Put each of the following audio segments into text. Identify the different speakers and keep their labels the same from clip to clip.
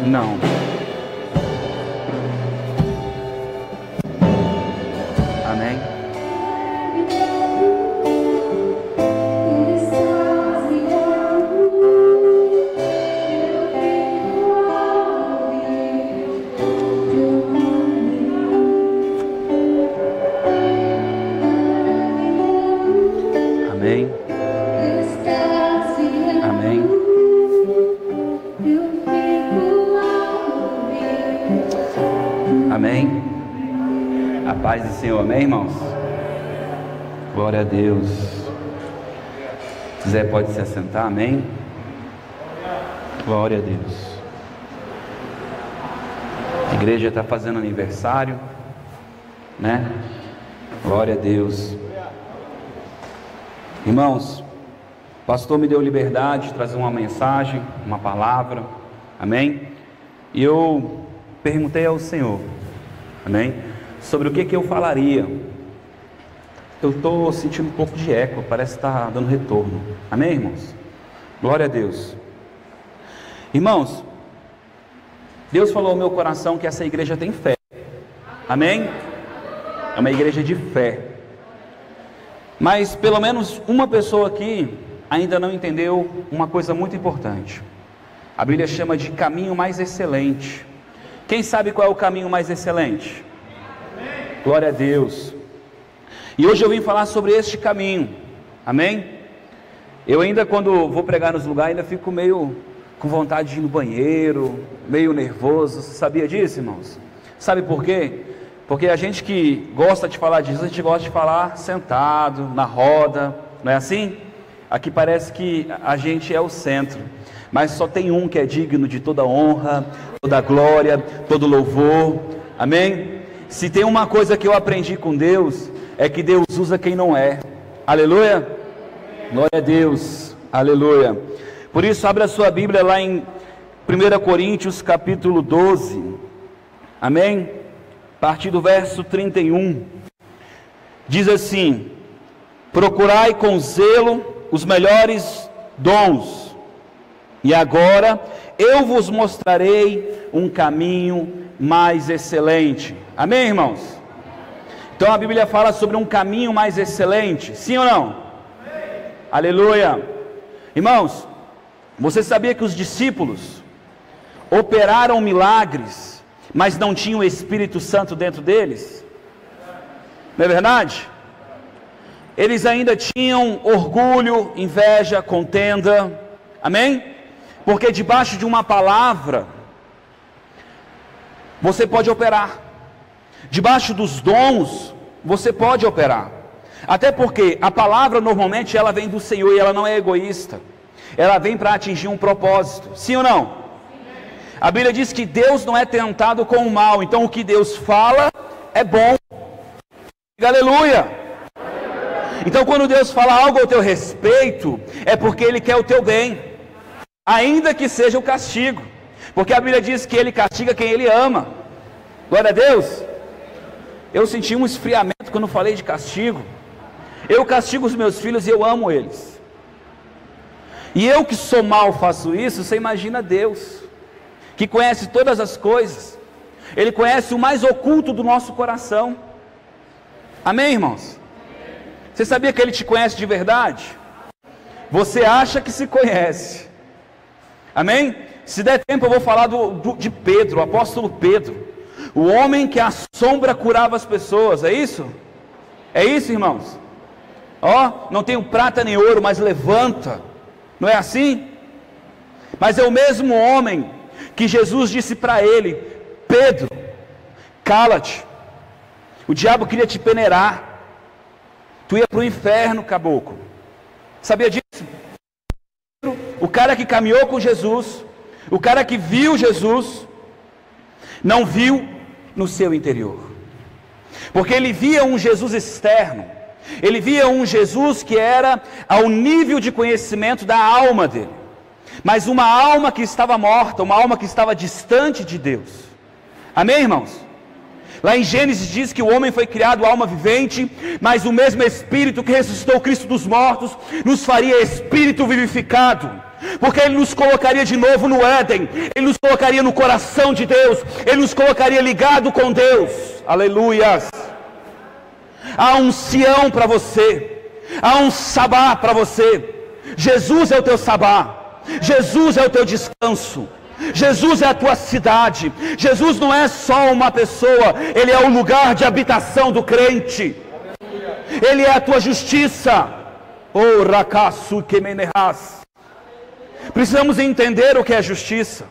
Speaker 1: Não. Amém. Amém. Amém. Amém. A paz do Senhor, amém, irmãos? Glória a Deus. Se quiser, pode se assentar, amém? Glória a Deus. A igreja está fazendo aniversário, né? Glória a Deus. Irmãos, o pastor me deu liberdade de trazer uma mensagem, uma palavra, amém? E eu perguntei ao Senhor, amém, sobre o que eu falaria. Eu estou sentindo um pouco de eco, parece que está dando retorno, amém, irmãos? Glória a Deus. Irmãos, Deus falou ao meu coração que essa igreja tem fé, amém? É uma igreja de fé, mas pelo menos uma pessoa aqui ainda não entendeu uma coisa muito importante. A Bíblia chama de caminho mais excelente. Quem sabe qual é o caminho mais excelente? Amém. Glória a Deus. E hoje eu vim falar sobre este caminho, amém? Eu ainda, quando vou pregar nos lugares, ainda fico meio com vontade de ir no banheiro, meio nervoso. Você sabia disso, irmãos? Sabe por quê? Porque a gente que gosta de falar disso, a gente gosta de falar sentado, na roda, não é assim? Aqui parece que a gente é o centro, mas só tem um que é digno de toda honra, toda glória, todo louvor, amém? Se tem uma coisa que eu aprendi com Deus, é que Deus usa quem não é, aleluia? Glória a Deus, aleluia. Por isso, abra a sua Bíblia lá em 1 Coríntios capítulo 12, amém? A partir do verso 31, diz assim: procurai com zelo os melhores dons, e agora eu vos mostrarei um caminho mais excelente. Amém, irmãos? Então a Bíblia fala sobre um caminho mais excelente, sim ou não? Amém. Aleluia. Irmãos, você sabia que os discípulos operaram milagres, mas não tinham o Espírito Santo dentro deles? Não é verdade? Eles ainda tinham orgulho, inveja, contenda, amém? Porque debaixo de uma palavra, você pode operar. Debaixo dos dons, você pode operar. Até porque a palavra normalmente ela vem do Senhor e ela não é egoísta. Ela vem para atingir um propósito, sim ou não? A Bíblia diz que Deus não é tentado com o mal. Então o que Deus fala é bom. Aleluia. Então quando Deus fala algo ao teu respeito, é porque Ele quer o teu bem, ainda que seja o castigo, porque a Bíblia diz que Ele castiga quem Ele ama. Glória a Deus. Eu senti um esfriamento quando falei de castigo. Eu castigo os meus filhos e eu amo eles. E eu que sou mal faço isso. Você imagina Deus, que conhece todas as coisas. Ele conhece o mais oculto do nosso coração. Amém, irmãos? Você sabia que Ele te conhece de verdade? Você acha que se conhece. Amém? Se der tempo eu vou falar de Pedro, o apóstolo Pedro, o homem que a sombra curava as pessoas. É isso? É isso, irmãos? Ó, não tenho prata nem ouro, mas levanta. Não é assim? Mas é o mesmo homem que Jesus disse para ele: Pedro, cala-te, o diabo queria te peneirar, tu ia para o inferno, caboclo. Sabia disso? O cara que caminhou com Jesus, o cara que viu Jesus, não viu no seu interior, porque ele via um Jesus externo, Ele via um Jesus que era ao nível de conhecimento da alma dele, mas uma alma que estava morta, uma alma que estava distante de Deus. Amém, irmãos? Lá em Gênesis diz que o homem foi criado alma vivente, mas o mesmo Espírito que ressuscitou Cristo dos mortos, nos faria Espírito vivificado, porque Ele nos colocaria de novo no Éden, Ele nos colocaria no coração de Deus, Ele nos colocaria ligado com Deus. Aleluias! Há um Sião para você, há um Sabá para você. Jesus é o teu Sabá, Jesus é o teu descanso, Jesus é a tua cidade. Jesus não é só uma pessoa, Ele é o lugar de habitação do crente. Ele é a tua justiça. Oh, Rakasu Kemenehas. Precisamos entender o que é justiça.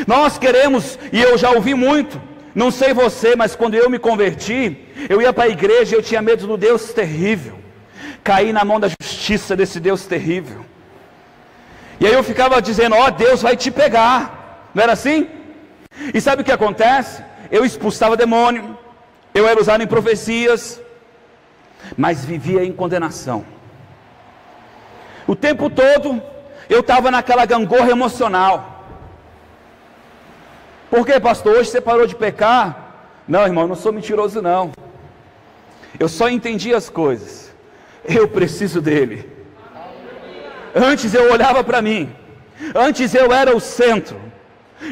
Speaker 1: Nós queremos, e eu já ouvi muito, não sei você, mas quando eu me converti, eu ia para a igreja e eu tinha medo do Deus terrível, cair na mão da justiça desse Deus terrível. E aí eu ficava dizendo, ó, Deus vai te pegar, não era assim? E sabe o que acontece? Eu expulsava demônio, eu era usado em profecias, mas vivia em condenação. O tempo todo, eu estava naquela gangorra emocional. Por que, pastor? Hoje você parou de pecar? Não, irmão, eu não sou mentiroso não. Eu só entendi as coisas. Eu preciso dele. Antes eu olhava para mim, antes eu era o centro.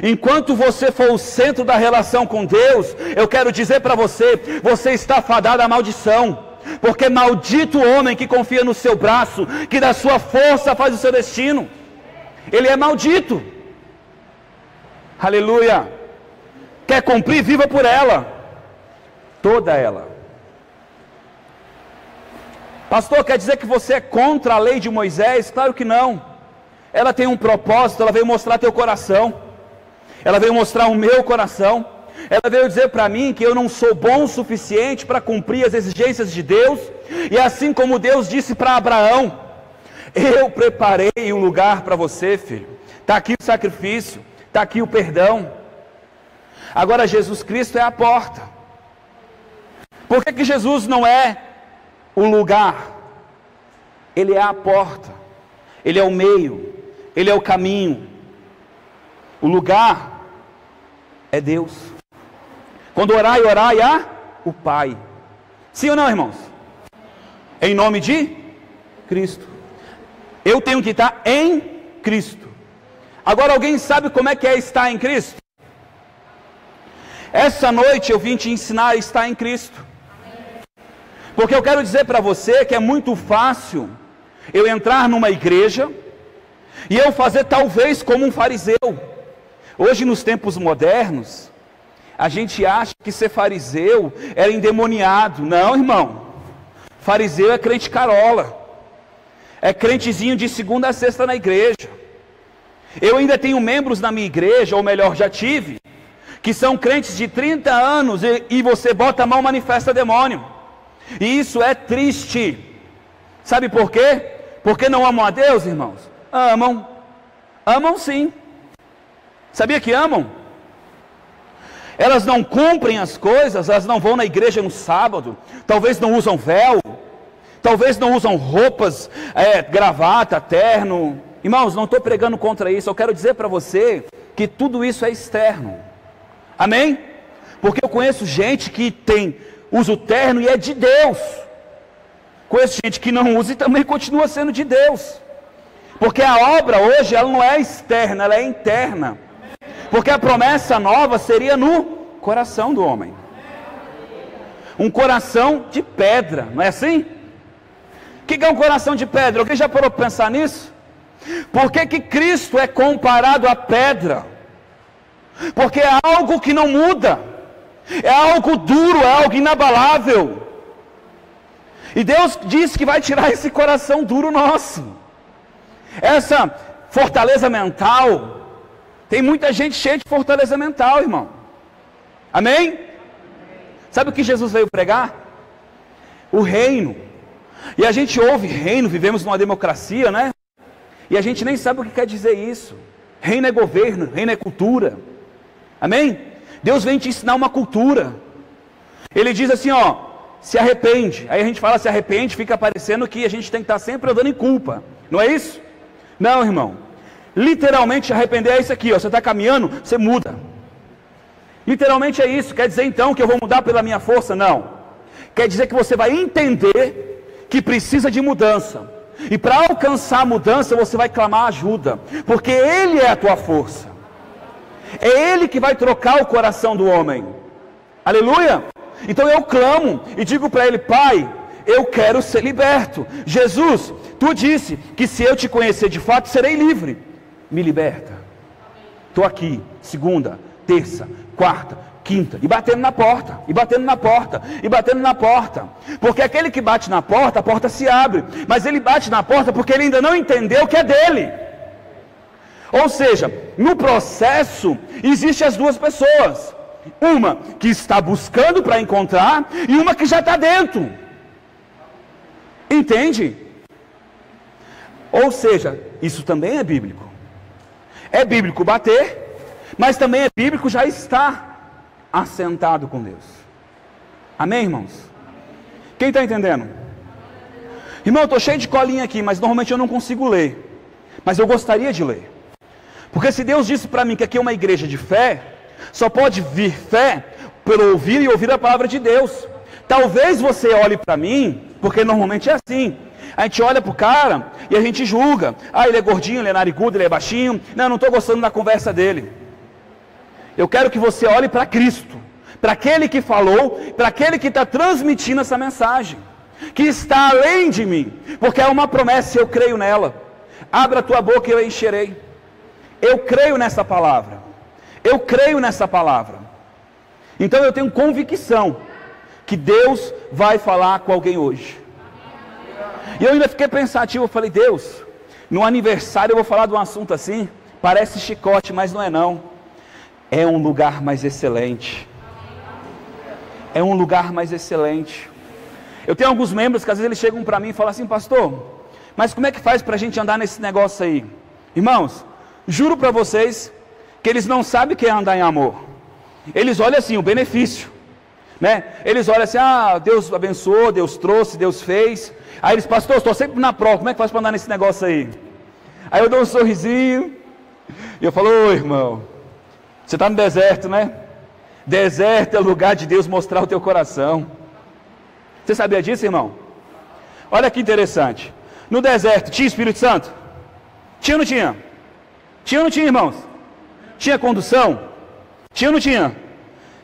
Speaker 1: Enquanto você for o centro da relação com Deus, eu quero dizer para você, você está fadado à maldição, porque maldito o homem que confia no seu braço, que da sua força faz o seu destino. Ele é maldito. Aleluia. Quer cumprir, viva por ela, toda ela. Pastor, quer dizer que você é contra a lei de Moisés? Claro que não. Ela tem um propósito, ela veio mostrar teu coração. Ela veio mostrar o meu coração. Ela veio dizer para mim que eu não sou bom o suficiente para cumprir as exigências de Deus. E assim como Deus disse para Abraão, eu preparei um lugar para você, filho. Está aqui o sacrifício, está aqui o perdão. Agora Jesus Cristo é a porta. Por que Jesus não é o lugar? Ele é a porta, Ele é o meio, Ele é o caminho. O lugar é Deus. Quando orai a o Pai. Sim ou não, irmãos? Em nome de Cristo. Eu tenho que estar em Cristo. Agora alguém sabe como é que é estar em Cristo? Essa noite eu vim te ensinar a estar em Cristo. Porque eu quero dizer para você que é muito fácil eu entrar numa igreja e eu fazer talvez como um fariseu. Hoje nos tempos modernos, a gente acha que ser fariseu era endemoniado. Não, irmão. Fariseu é crente carola. É crentezinho de segunda a sexta na igreja. Eu ainda tenho membros na minha igreja, ou melhor, já tive, que são crentes de 30 anos e você bota a mão, manifesta demônio. E isso é triste. Sabe por quê? Porque não amam a Deus, irmãos? Amam. Amam sim. Sabia que amam? Elas não cumprem as coisas, elas não vão na igreja no sábado, talvez não usam véu, talvez não usam roupas, gravata, terno. Irmãos, não estou pregando contra isso, eu quero dizer para você que tudo isso é externo. Amém? Porque eu conheço gente que usa o terno e é de Deus. Conheço gente que não usa e também continua sendo de Deus. Porque a obra hoje, ela não é externa, ela é interna. Porque a promessa nova seria no coração do homem. Um coração de pedra, não é assim? O que é um coração de pedra? Alguém já parou para pensar nisso? Por que Cristo é comparado à pedra? Porque é algo que não muda. É algo duro, é algo inabalável. E Deus disse que vai tirar esse coração duro nosso. Essa fortaleza mental. Tem muita gente cheia de fortaleza mental, irmão. Amém? Sabe o que Jesus veio pregar? O reino. E a gente ouve reino, vivemos numa democracia, né? E a gente nem sabe o que quer dizer isso. Reino é governo, reino é cultura. Amém? Deus vem te ensinar uma cultura. Ele diz assim, ó, se arrepende. Aí a gente fala se arrepende, fica parecendo que a gente tem que estar sempre andando em culpa. Não é isso? Não, irmão. Literalmente arrepender é isso aqui, ó. Você está caminhando, você muda. Literalmente é isso. Quer dizer então que eu vou mudar pela minha força? Não. Quer dizer que você vai entender que precisa de mudança. E para alcançar a mudança você vai clamar ajuda. Porque Ele é a tua força. É Ele que vai trocar o coração do homem. Aleluia! Então eu clamo e digo para Ele: Pai, eu quero ser liberto. Jesus, Tu disse que se eu Te conhecer de fato, serei livre. Me liberta. Estou aqui, segunda, terça, quarta, quinta, e batendo na porta, e batendo na porta, e batendo na porta. Porque aquele que bate na porta, a porta se abre. Mas ele bate na porta porque ele ainda não entendeu que é dele. Ou seja, no processo, existem as duas pessoas. Uma que está buscando para encontrar, e uma que já está dentro. Entende? Ou seja, isso também é bíblico. É bíblico bater, mas também é bíblico já estar assentado com Deus. Amém, irmãos? Quem está entendendo? Irmão, eu estou cheio de colinha aqui, mas normalmente eu não consigo ler. Mas eu gostaria de ler. Porque se Deus disse para mim que aqui é uma igreja de fé, só pode vir fé pelo ouvir e ouvir a palavra de Deus. Talvez você olhe para mim, porque normalmente é assim. A gente olha para o cara e a gente julga. Ah, ele é gordinho, ele é narigudo, ele é baixinho. Não estou gostando da conversa dele. Eu quero que você olhe para Cristo, para aquele que falou, para aquele que está transmitindo essa mensagem, que está além de mim, porque é uma promessa e eu creio nela. Abra a tua boca e eu encherei. Eu creio nessa palavra. Eu creio nessa palavra. Então eu tenho convicção que Deus vai falar com alguém hoje. E eu ainda fiquei pensativo, eu falei: Deus, no aniversário eu vou falar de um assunto assim, parece chicote, mas não é não. É um lugar mais excelente. É um lugar mais excelente. Eu tenho alguns membros que às vezes eles chegam para mim e falam assim: pastor, mas como é que faz para a gente andar nesse negócio aí? Irmãos, juro para vocês que eles não sabem o que é andar em amor. Eles olham assim, o benefício, né? Eles olham assim: ah, Deus abençoou, Deus trouxe, Deus fez. Aí eles: pastor, estou sempre na prova, como é que faz para andar nesse negócio aí? Aí eu dou um sorrisinho e eu falo: ô irmão, você está no deserto, né? Deserto é lugar de Deus mostrar o teu coração. Você sabia disso, irmão? Olha que interessante. No deserto tinha Espírito Santo? Tinha ou não tinha? Tinha ou não tinha, irmãos? Tinha condução? Tinha ou não tinha?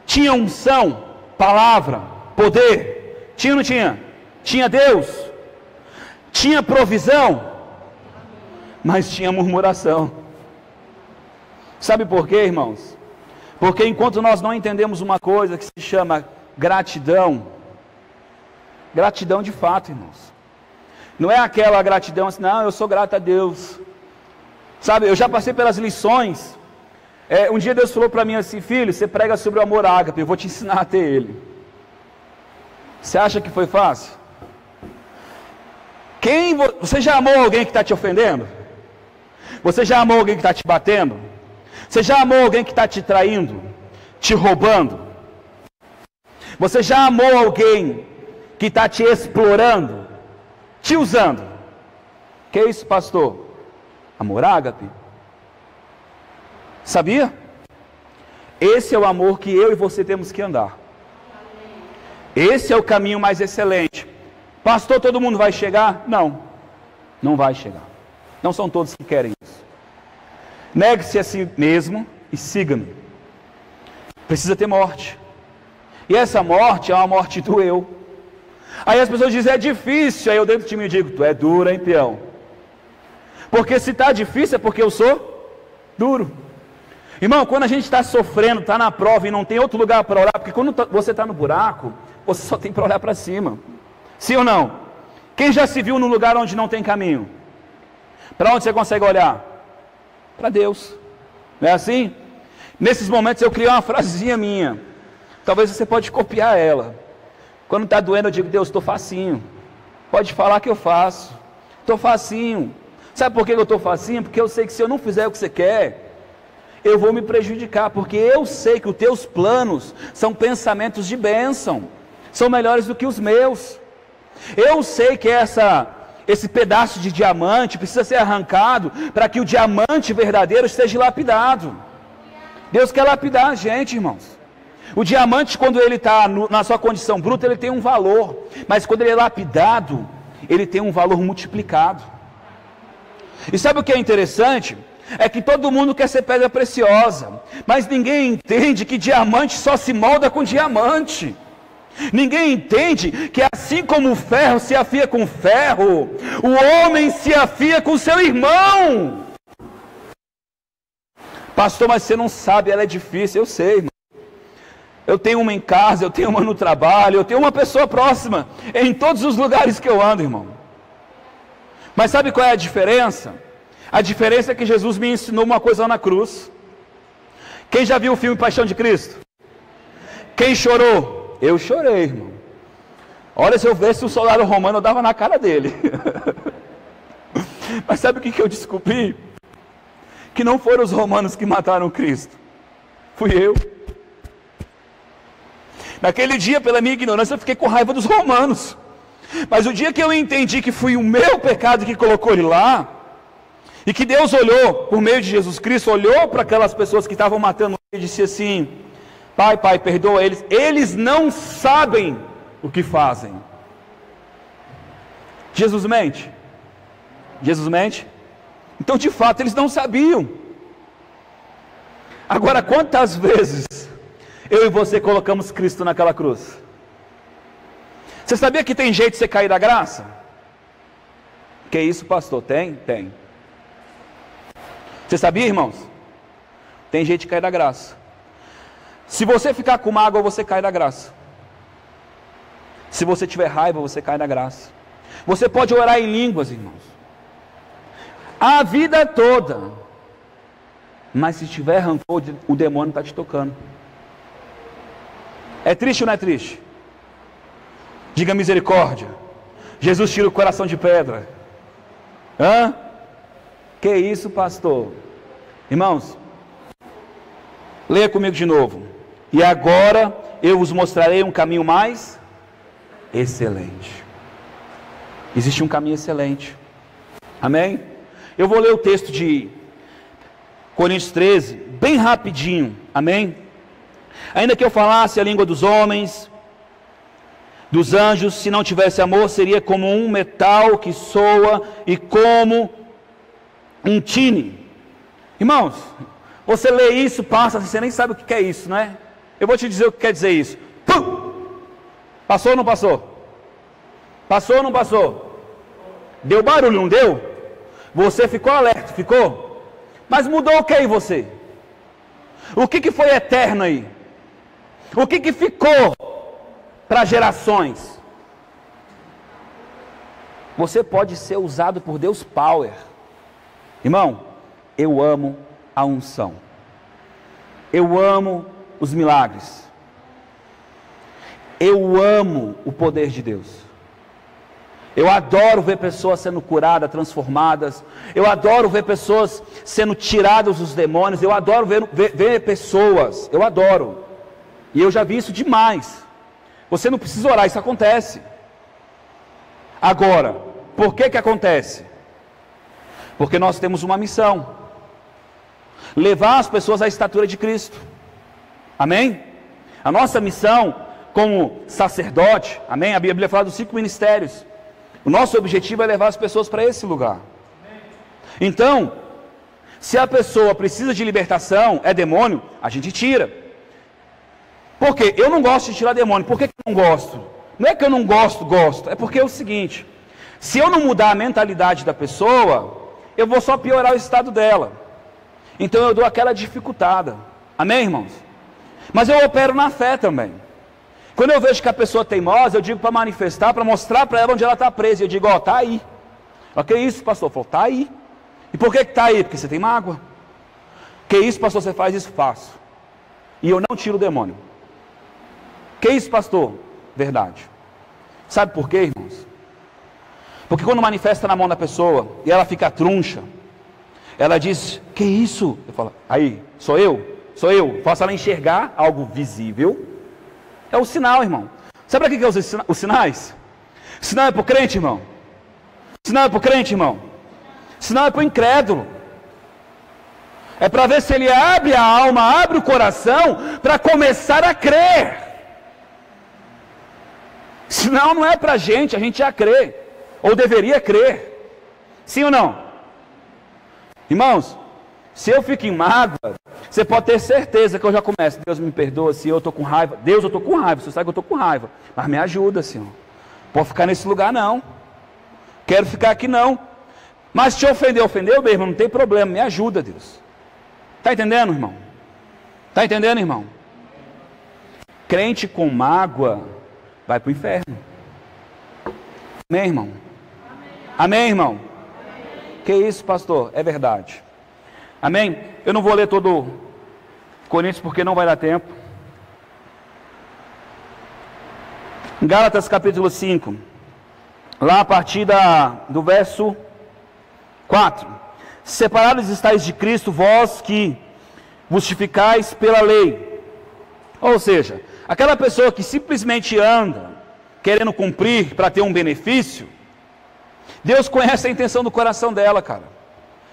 Speaker 1: Tinha unção, palavra, poder? Tinha ou não tinha? Tinha Deus? Tinha provisão? Mas tinha murmuração. Sabe por quê, irmãos? Porque enquanto nós não entendemos uma coisa que se chama gratidão, gratidão de fato, irmãos, não é aquela gratidão assim: não, eu sou grato a Deus. Sabe, eu já passei pelas lições. Um dia Deus falou para mim assim: filho, você prega sobre o amor ágape, eu vou te ensinar a ter ele. Você acha que foi fácil? Você já amou alguém que está te ofendendo? Você já amou alguém que está te batendo? Você já amou alguém que está te traindo, te roubando? Você já amou alguém que está te explorando, te usando? Que é isso, pastor? Amor ágape? Sabia? Esse é o amor que eu e você temos que andar. Esse é o caminho mais excelente. Pastor, todo mundo vai chegar? Não, não vai chegar. Não são todos que querem isso. Negue-se a si mesmo e siga-me. Precisa ter morte. E essa morte é uma morte do eu. Aí as pessoas dizem: é difícil. Aí eu dentro de mim digo: tu é duro, hein, peão? Porque se está difícil é porque eu sou duro. Irmão, quando a gente está sofrendo, está na prova e não tem outro lugar para olhar, porque quando você está no buraco, você só tem para olhar para cima. Sim ou não? Quem já se viu num lugar onde não tem caminho? Para onde você consegue olhar? Para Deus. Não é assim? Nesses momentos eu criei uma frasezinha minha. Talvez você pode copiar ela. Quando está doendo eu digo: Deus, estou facinho. Pode falar que eu faço. Estou facinho. Sabe por que eu estou facinho? Porque eu sei que se eu não fizer o que você quer, eu vou me prejudicar. Porque eu sei que os teus planos são pensamentos de bênção. são melhores do que os meus. Eu sei que esse pedaço de diamante precisa ser arrancado para que o diamante verdadeiro esteja lapidado. Deus quer lapidar a gente, irmãos. O diamante, quando ele está na sua condição bruta, ele tem um valor, mas quando ele é lapidado, ele tem um valor multiplicado. E sabe o que é interessante? É que todo mundo quer ser pedra preciosa, mas ninguém entende que diamante só se molda com diamante. Ninguém entende que assim como o ferro se afia com ferro, o homem se afia com seu irmão. Pastor, mas você não sabe, ela é difícil. Eu sei, irmão. Eu tenho uma em casa, eu tenho uma no trabalho, eu tenho uma pessoa próxima em todos os lugares que eu ando, irmão. Mas sabe qual é a diferença? A diferença é que Jesus me ensinou uma coisa lá na cruz. Quem já viu o filme Paixão de Cristo? Quem chorou? Eu chorei, irmão. Olha, se eu visse um soldado romano, eu dava na cara dele. Mas sabe o que eu descobri? Que não foram os romanos que mataram Cristo. Fui eu. Naquele dia, pela minha ignorância, eu fiquei com raiva dos romanos. Mas o dia que eu entendi que foi o meu pecado que colocou ele lá, e que Deus olhou, por meio de Jesus Cristo, olhou para aquelas pessoas que estavam matando ele e disse assim: Pai, perdoa eles, eles não sabem o que fazem. Jesus mente? Jesus mente? Então, de fato, eles não sabiam. Agora, quantas vezes eu e você colocamos Cristo naquela cruz? Você sabia que tem jeito de você cair da graça? Que isso, pastor? Tem? Tem. Você sabia, irmãos? Tem jeito de cair da graça. Se você ficar com mágoa, você cai da graça. Se você tiver raiva, você cai da graça. Você pode orar em línguas, irmãos, a vida toda, mas se tiver rancor, o demônio está te tocando. É triste ou não é triste? Diga misericórdia. Jesus tira o coração de pedra. Hã? Que isso, pastor? Irmãos, leia comigo de novo. E agora eu vos mostrarei um caminho mais excelente. Existe um caminho excelente. Amém? Eu vou ler o texto de Coríntios 13, bem rapidinho. Amém? Ainda que eu falasse a língua dos homens, dos anjos, se não tivesse amor, seria como um metal que soa e como um tine. Irmãos, você lê isso, passa, você nem sabe o que é isso, né? Eu vou te dizer o que quer dizer isso. Pum! Passou ou não passou? Passou ou não passou? Deu barulho, não deu? Você ficou alerta, ficou? Mas mudou o que em você? O que foi eterno aí? O que ficou para gerações? Você pode ser usado por Deus Power. Irmão, eu amo a unção. Eu amo os milagres. Eu amo o poder de Deus. Eu adoro ver pessoas sendo curadas, transformadas. Eu adoro ver pessoas sendo tiradas dos demônios. Eu adoro ver pessoas. Eu adoro. E eu já vi isso demais. Você não precisa orar, isso acontece. Agora, por que acontece? Porque nós temos uma missão: levar as pessoas à estatura de Cristo. Amém? A nossa missão como sacerdote, amém? A Bíblia fala dos 5 ministérios. O nosso objetivo é levar as pessoas para esse lugar. Então, se a pessoa precisa de libertação, é demônio, a gente tira. Por quê? Eu não gosto de tirar demônio. Por que eu não gosto? Não é que eu não gosto. É porque é o seguinte: se eu não mudar a mentalidade da pessoa, eu vou só piorar o estado dela. Então eu dou aquela dificultada. Amém, irmãos? Mas eu opero na fé também. Quando eu vejo que a pessoa é teimosa, eu digo para manifestar, para mostrar para ela onde ela está presa. Eu digo: ó, está aí. O que é isso, pastor? Falou: está aí. E por que está aí? Porque você tem mágoa. Que isso, pastor? Você faz isso? Faço. E eu não tiro o demônio. Que isso, pastor? Verdade. Sabe por quê, irmãos? Porque quando manifesta na mão da pessoa e ela fica truncha, ela diz: que isso? Eu falo: aí, sou eu. Faço ela enxergar algo visível. É o sinal, irmão. Sabe para que é os sinais? Sinal é para o crente, irmão. Sinal é para o crente, irmão. Sinal é para o incrédulo. É para ver se ele abre a alma, abre o coração, para começar a crer. Sinal não é para a gente já crê, ou deveria crer. Sim ou não? Irmãos, se eu fico em mágoa, você pode ter certeza que eu já começo. Deus me perdoa se eu estou com raiva. Deus, eu estou com raiva, você sabe que eu estou com raiva. Mas me ajuda, Senhor. Pode ficar nesse lugar não. Quero ficar aqui não. Mas te ofendeu, meu irmão, não tem problema. Me ajuda, Deus. Está entendendo, irmão? Está entendendo, irmão? Crente com mágoa vai para o inferno. Amém, irmão? Amém, irmão? Amém. Que isso, pastor? É verdade. Amém? Eu não vou ler todo Coríntios porque não vai dar tempo. Em Gálatas capítulo 5, lá a partir do verso 4. Separados estáis de Cristo, vós que vos justificais pela lei. Ou seja, aquela pessoa que simplesmente anda querendo cumprir para ter um benefício, Deus conhece a intenção do coração dela, cara.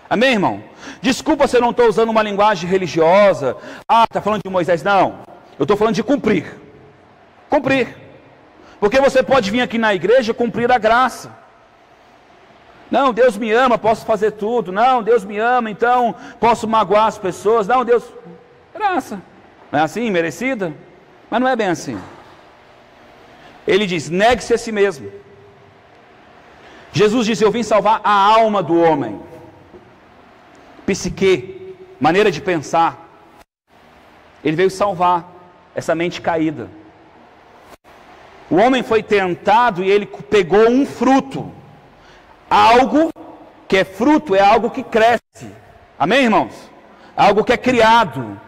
Speaker 1: Amém, irmão? Desculpa se eu não estou usando uma linguagem religiosa. Está falando de Moisés. Não, eu estou falando de cumprir. Cumprir. Porque você pode vir aqui na igreja cumprir a graça. Não, Deus me ama, posso fazer tudo. Não, Deus me ama, então posso magoar as pessoas. Não, Deus... Graça. Não é assim, merecida? Mas não é bem assim. Ele diz, negue-se a si mesmo. Jesus disse, eu vim salvar a alma do homem. Psique, maneira de pensar. Ele veio salvar essa mente caída. O homem foi tentado e ele pegou um fruto. Algo que é fruto é algo que cresce. Amém, irmãos? Algo que é criado.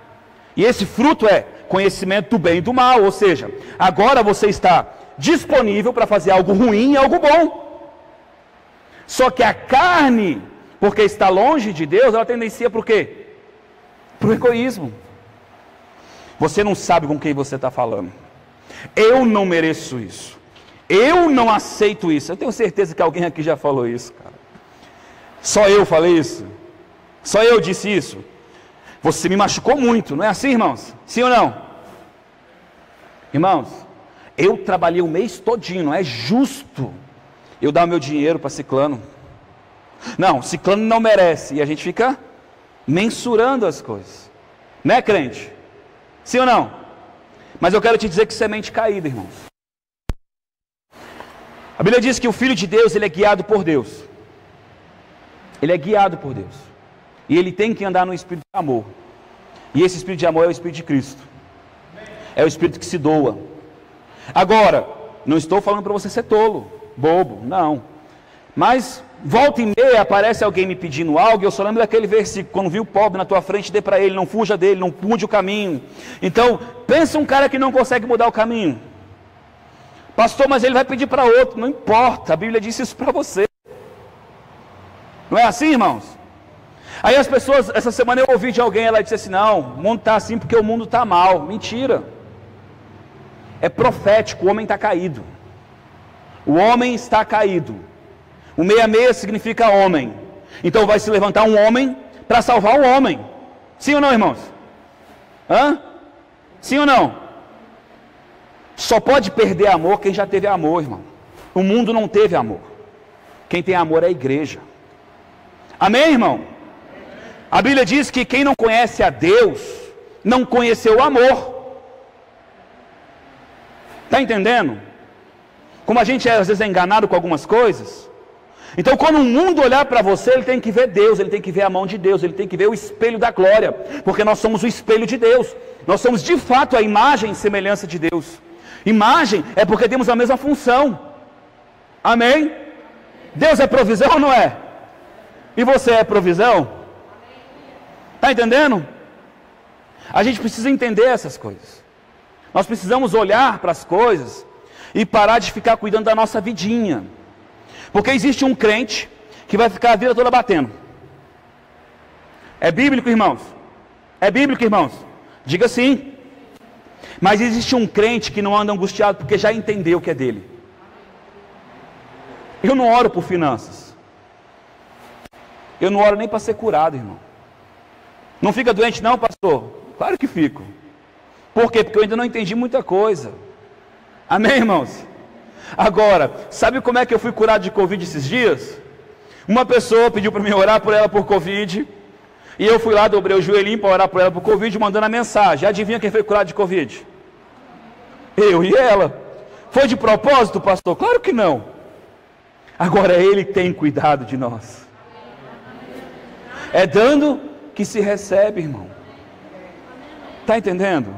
Speaker 1: E esse fruto é conhecimento do bem e do mal. Ou seja, agora você está disponível para fazer algo ruim e algo bom. Só que a carne, porque está longe de Deus, ela tendencia para o quê? Para o egoísmo. Você não sabe com quem você está falando. Eu não mereço isso. Eu não aceito isso. Eu tenho certeza que alguém aqui já falou isso, cara. Só eu falei isso? Só eu disse isso? Você me machucou muito, não é assim, irmãos? Sim ou não? Irmãos, eu trabalhei o mês todinho, não é justo eu dar o meu dinheiro para ciclano. Não, ciclano não merece. E a gente fica mensurando as coisas. Né, crente? Sim ou não? Mas eu quero te dizer que semente caída, irmãos. A Bíblia diz que o Filho de Deus, ele é guiado por Deus. Ele é guiado por Deus. E ele tem que andar no espírito de amor. E esse espírito de amor é o espírito de Cristo. É o espírito que se doa. Agora, não estou falando para você ser tolo, bobo, não. Mas, volta e meia, aparece alguém me pedindo algo, e eu só lembro daquele versículo, quando viu o pobre na tua frente, dê para ele, não fuja dele, não mude o caminho. Então, pensa um cara que não consegue mudar o caminho. Pastor, mas ele vai pedir para outro. Não importa, a Bíblia disse isso para você. Não é assim, irmãos? Aí as pessoas, essa semana eu ouvi de alguém, ela disse assim, não, o mundo está assim porque o mundo está mal. Mentira. É profético, o homem está caído. O homem está caído. O 66 significa homem. Então vai se levantar um homem para salvar o homem. Sim ou não, irmãos? Hã? Sim ou não? Só pode perder amor quem já teve amor, irmão. O mundo não teve amor. Quem tem amor é a igreja. Amém, irmão? A Bíblia diz que quem não conhece a Deus, não conheceu o amor. Está entendendo? Como a gente às vezes é enganado com algumas coisas. Então quando o mundo olhar para você, ele tem que ver Deus, ele tem que ver a mão de Deus, ele tem que ver o espelho da glória. Porque nós somos o espelho de Deus. Nós somos de fato a imagem e semelhança de Deus. Imagem é porque temos a mesma função. Amém? Deus é provisão ou não é? E você é provisão? Está entendendo? A gente precisa entender essas coisas. Nós precisamos olhar para as coisas e parar de ficar cuidando da nossa vidinha. Porque existe um crente que vai ficar a vida toda batendo. É bíblico, irmãos? É bíblico, irmãos? Diga sim. Mas existe um crente que não anda angustiado porque já entendeu o que é dele. Eu não oro por finanças. Eu não oro nem para ser curado, irmão. Não fica doente não, pastor? Claro que fico. Por quê? Porque eu ainda não entendi muita coisa. Amém, irmãos? Agora, sabe como é que eu fui curado de Covid esses dias? Uma pessoa pediu para mim orar por ela por Covid, e eu fui lá, dobrei o joelhinho para orar por ela por Covid, mandando a mensagem. Adivinha quem foi curado de Covid? Eu e ela. Foi de propósito, pastor? Claro que não. Agora Ele tem cuidado de nós. É dando que se recebe, irmão. Está entendendo?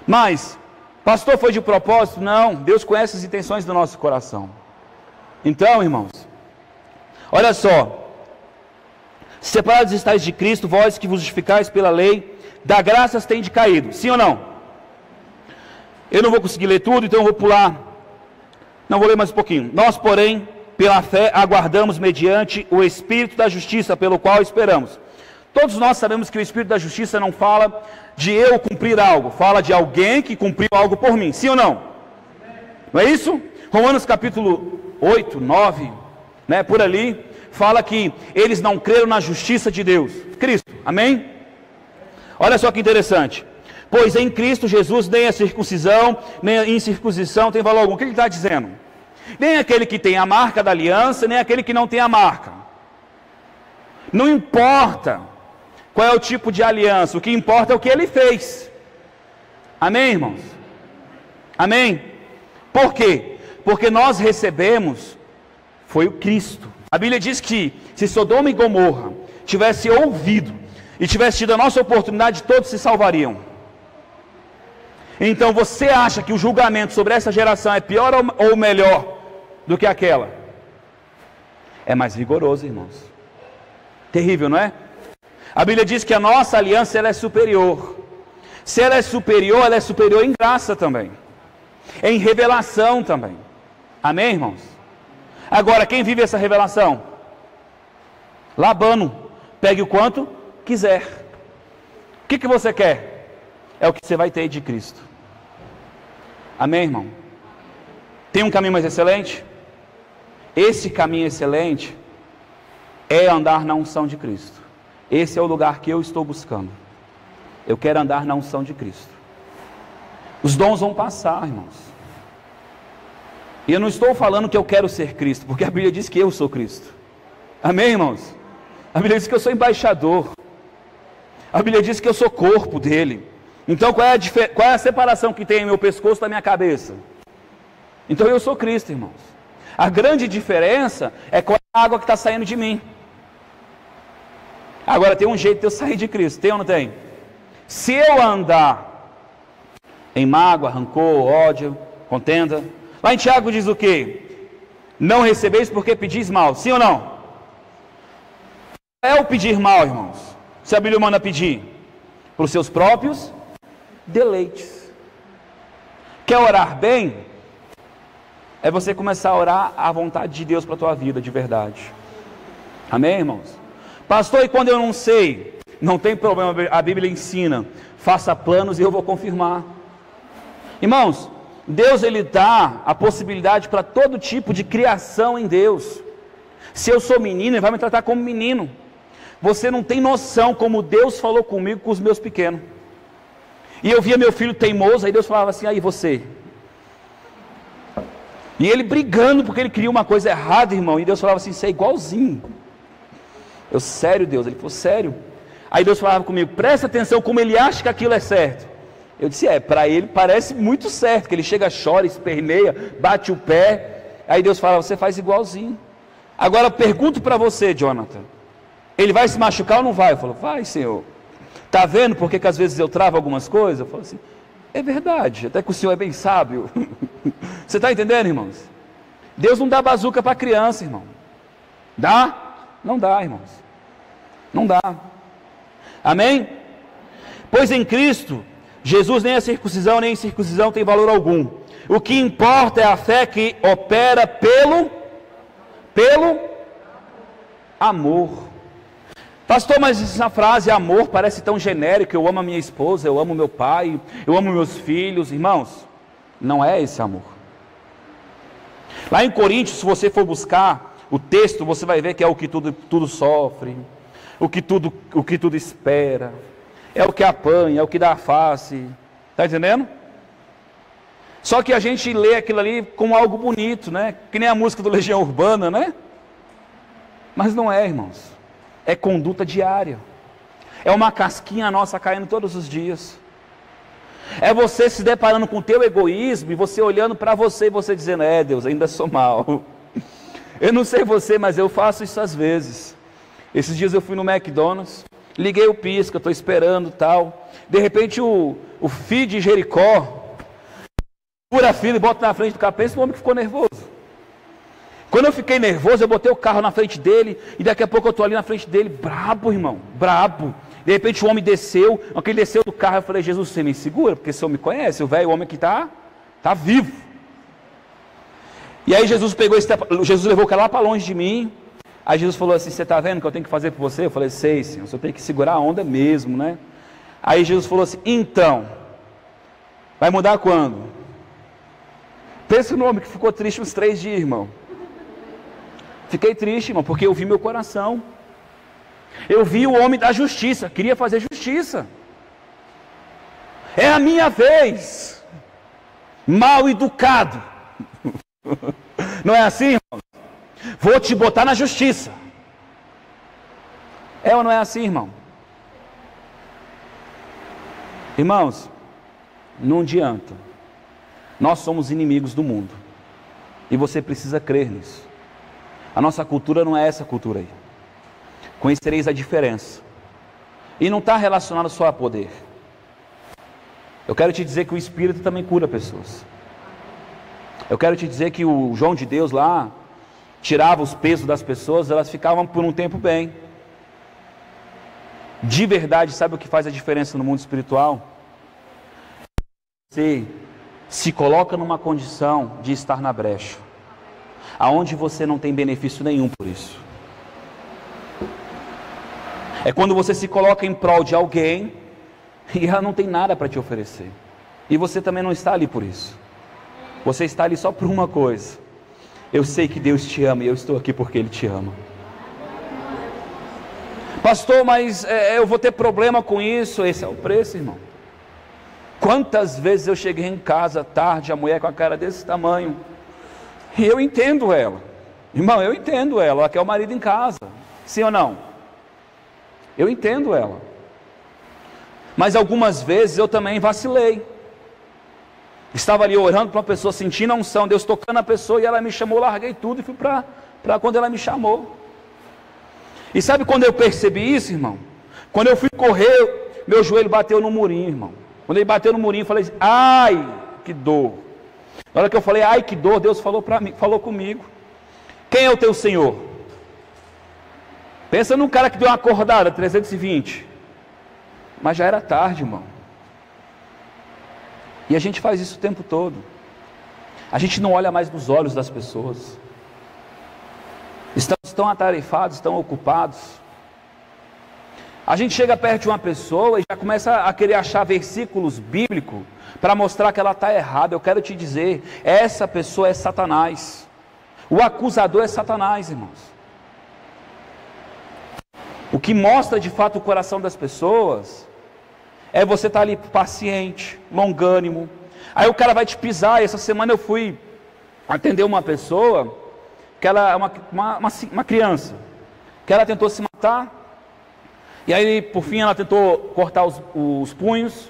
Speaker 1: Mas, pastor, foi de propósito? Não, Deus conhece as intenções do nosso coração. Então, irmãos, olha só. Separados estáis de Cristo, vós que vos justificais pela lei, da graças tem caído. Sim ou não? Eu não vou conseguir ler tudo, então eu vou pular. Não, vou ler mais um pouquinho. Nós, porém, pela fé, aguardamos mediante o Espírito da Justiça, pelo qual esperamos. Todos nós sabemos que o Espírito da Justiça não fala de eu cumprir algo, fala de alguém que cumpriu algo por mim. Sim ou não? Não é isso? Romanos capítulo 8, 9, né, por ali, fala que eles não creram na justiça de Deus, Cristo, amém? Olha só que interessante. Pois em Cristo Jesus nem a circuncisão, nem a incircuncisão tem valor algum. O que ele está dizendo? Nem aquele que tem a marca da aliança, nem aquele que não tem a marca. Não importa qual é o tipo de aliança, o que importa é o que ele fez. Amém, irmãos? Amém? Por quê? Porque nós recebemos, foi o Cristo. A Bíblia diz que se Sodoma e Gomorra tivesse ouvido e tivesse tido a nossa oportunidade, todos se salvariam. Então você acha que o julgamento sobre essa geração é pior ou melhor do que aquela? É mais rigoroso, irmãos. Terrível, não é? A Bíblia diz que a nossa aliança ela é superior. Se ela é superior em graça também, em revelação também. Amém, irmãos? Agora, quem vive essa revelação? Labano, pegue o quanto quiser. O que você quer? É o que você vai ter de Cristo. Amém, irmão? Tem um caminho mais excelente? Esse caminho excelente é andar na unção de Cristo. Esse é o lugar que eu estou buscando. Eu quero andar na unção de Cristo. Os dons vão passar, irmãos. E eu não estou falando que eu quero ser Cristo, porque a Bíblia diz que eu sou Cristo. Amém, irmãos? A Bíblia diz que eu sou embaixador. A Bíblia diz que eu sou corpo dele. Então qual é a separação que tem em meu pescoço da minha cabeça? Então eu sou Cristo, irmãos. A grande diferença é qual é a água que está saindo de mim. Agora tem um jeito de eu sair de Cristo, tem ou não tem? Se eu andar em mágoa, rancor, ódio, contenda, lá em Tiago diz o quê? Não recebeis porque pedis mal, sim ou não? É o pedir mal, irmãos. Se a Bíblia manda pedir para os seus próprios deleites. Quer orar bem? É você começar a orar a vontade de Deus para a tua vida, de verdade. Amém, irmãos? Pastor, e quando eu não sei? Não tem problema, a Bíblia ensina. Faça planos e eu vou confirmar. Irmãos, Deus ele dá a possibilidade para todo tipo de criação em Deus. Se eu sou menino, ele vai me tratar como menino. Você não tem noção como Deus falou comigo com os meus pequenos. E eu via meu filho teimoso, aí Deus falava assim, aí você. E ele brigando porque ele queria uma coisa errada, irmão. E Deus falava assim, você é igualzinho. Eu, sério, Deus? Ele falou, sério? Aí Deus falava comigo, presta atenção como ele acha que aquilo é certo. Eu disse, para ele parece muito certo, que ele chega, chora, esperneia, bate o pé. Aí Deus falava, você faz igualzinho. Agora pergunto para você, Jonathan, ele vai se machucar ou não vai? Eu falo, vai, Senhor. Está vendo porque que às vezes eu travo algumas coisas? Eu falo assim, é verdade, até que o Senhor é bem sábio. Você está entendendo, irmãos? Deus não dá bazuca para criança, irmão. Dá? Não dá, irmãos. Não dá. Amém? Pois em Cristo, Jesus nem a circuncisão nem a incircuncisão tem valor algum. O que importa é a fé que opera pelo amor. Pastor, mas essa frase amor parece tão genérica. Eu amo a minha esposa, eu amo meu pai, eu amo meus filhos. Irmãos, não é esse amor. Lá em Coríntios, se você for buscar o texto, você vai ver que é o que tudo sofre, o que tudo espera, é o que apanha, é o que dá a face. Está entendendo? Só que a gente lê aquilo ali como algo bonito, né? Que nem a música do Legião Urbana, né? Mas não é, irmãos. É conduta diária. É uma casquinha nossa caindo todos os dias. É você se deparando com o teu egoísmo e você olhando para você e você dizendo: Deus, ainda sou mal. Eu não sei você, mas eu faço isso às vezes. Esses dias eu fui no McDonald's, liguei o pisca, estou esperando tal. De repente o filho de Jericó pura a fila e bota na frente do carro. Pensa no homem que ficou nervoso. Quando eu fiquei nervoso, eu botei o carro na frente dele, e daqui a pouco eu estou ali na frente dele, brabo, irmão, brabo. De repente o homem desceu, quando ele desceu do carro, eu falei: Jesus, você me segura, porque o Senhor me conhece, o velho homem que está vivo. E aí Jesus levou o cara lá para longe de mim. Aí Jesus falou assim: você está vendo o que eu tenho que fazer por você? Eu falei: sei, Senhor, eu tenho que segurar a onda mesmo, né? Aí Jesus falou assim: então, vai mudar quando? Pensa no homem que ficou triste uns 3 dias, irmão. Fiquei triste, irmão, porque eu vi meu coração. Eu vi o homem da justiça, queria fazer justiça. É a minha vez. Mal educado. Não é assim, irmão? Vou te botar na justiça. É ou não é assim, irmão? Irmãos, não adianta. Nós somos inimigos do mundo. E você precisa crer nisso. A nossa cultura não é essa cultura aí. Conhecereis a diferença. E não está relacionado só a poder. Eu quero te dizer que o Espírito também cura pessoas. Eu quero te dizer que o João de Deus lá tirava os pesos das pessoas, elas ficavam por um tempo bem. De verdade, sabe o que faz a diferença no mundo espiritual? Você se coloca numa condição de estar na brecha, aonde você não tem benefício nenhum por isso. É quando você se coloca em prol de alguém e ela não tem nada para te oferecer. E você também não está ali por isso. Você está ali só por uma coisa: eu sei que Deus te ama e eu estou aqui porque Ele te ama. Pastor, mas eu vou ter problema com isso. Esse é o preço, irmão. Quantas vezes eu cheguei em casa tarde, a mulher com a cara desse tamanho, e eu entendo ela. Irmão, eu entendo ela. Ela quer o marido em casa. Sim ou não? Eu entendo ela. Mas algumas vezes eu também vacilei. Estava ali orando para uma pessoa, sentindo a unção, Deus tocando a pessoa, e ela me chamou, larguei tudo e fui para quando ela me chamou. E sabe quando eu percebi isso, irmão? Quando eu fui correr, meu joelho bateu no murinho, irmão. Quando ele bateu no murinho, eu falei: ai, que dor. Na hora que eu falei: ai, que dor, Deus falou comigo: quem é o teu Senhor? Pensa num cara que deu uma acordada, 320. Mas já era tarde, irmão. E a gente faz isso o tempo todo. A gente não olha mais nos olhos das pessoas. Estamos tão atarefados, tão ocupados. A gente chega perto de uma pessoa e já começa a querer achar versículos bíblicos para mostrar que ela está errada. Eu quero te dizer, essa pessoa é Satanás. O acusador é Satanás, irmãos. O que mostra de fato o coração das pessoas é você estar ali paciente, longânimo. Aí o cara vai te pisar. E essa semana eu fui atender uma pessoa que ela é uma criança, que ela tentou se matar. E aí por fim ela tentou cortar os punhos.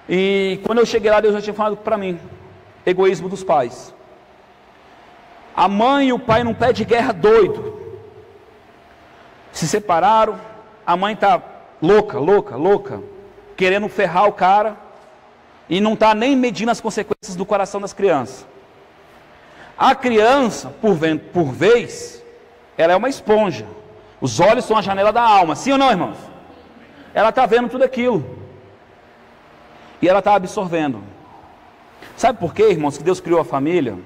Speaker 1: E quando eu cheguei lá, Deus já tinha falado para mim: egoísmo dos pais. A mãe e o pai num pé de guerra doido, se separaram. A mãe está louca, querendo ferrar o cara, e não está nem medindo as consequências do coração das crianças. A criança, por vez, ela é uma esponja. Os olhos são a janela da alma. Sim ou não, irmãos? Ela está vendo tudo aquilo, e ela está absorvendo. Sabe por quê, irmãos, que Deus criou a família?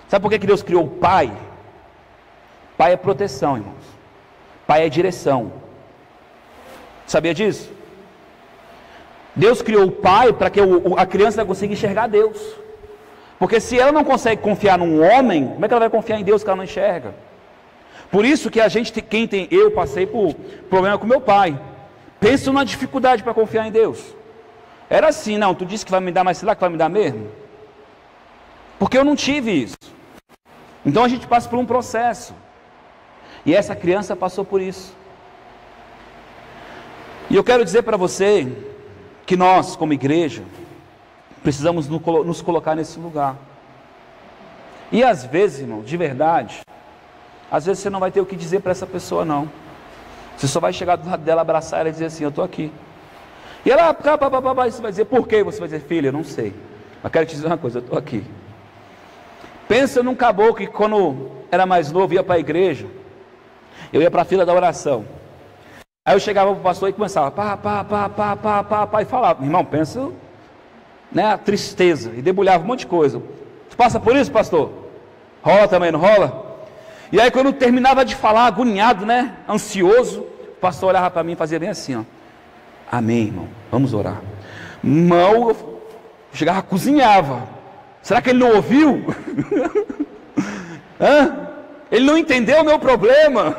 Speaker 1: Sabe por que Deus criou o pai? Pai é proteção, irmãos. Pai é direção. Sabia disso? Deus criou o pai para que a criança consiga enxergar Deus. Porque se ela não consegue confiar num homem, como é que ela vai confiar em Deus que ela não enxerga? Por isso que eu passei por problema com meu pai. Pensa numa dificuldade para confiar em Deus. Era assim, não, tu disse que vai me dar, mas será que vai me dar mesmo? Porque eu não tive isso. Então a gente passa por um processo. E essa criança passou por isso. E eu quero dizer para você que nós, como igreja, precisamos nos colocar nesse lugar. E às vezes, irmão, de verdade, às vezes você não vai ter o que dizer para essa pessoa, não. Você só vai chegar do lado dela, abraçar ela e dizer assim, eu estou aqui. E ela, você vai dizer, por quê? Você vai dizer, filha, eu não sei. Mas quero te dizer uma coisa, eu estou aqui. Pensa num caboclo que quando era mais novo, ia para a igreja, eu ia para a fila da oração. Aí eu chegava para o pastor e começava, e falava, irmão, pensa, né, a tristeza, e debulhava um monte de coisa. Você passa por isso, pastor? Rola também, não rola? E aí quando eu terminava de falar, agoniado, né, ansioso, o pastor olhava para mim e fazia bem assim, ó. Amém, irmão, vamos orar. Irmão, eu chegava, cozinhava. Será que ele não ouviu? Ele não entendeu o meu problema?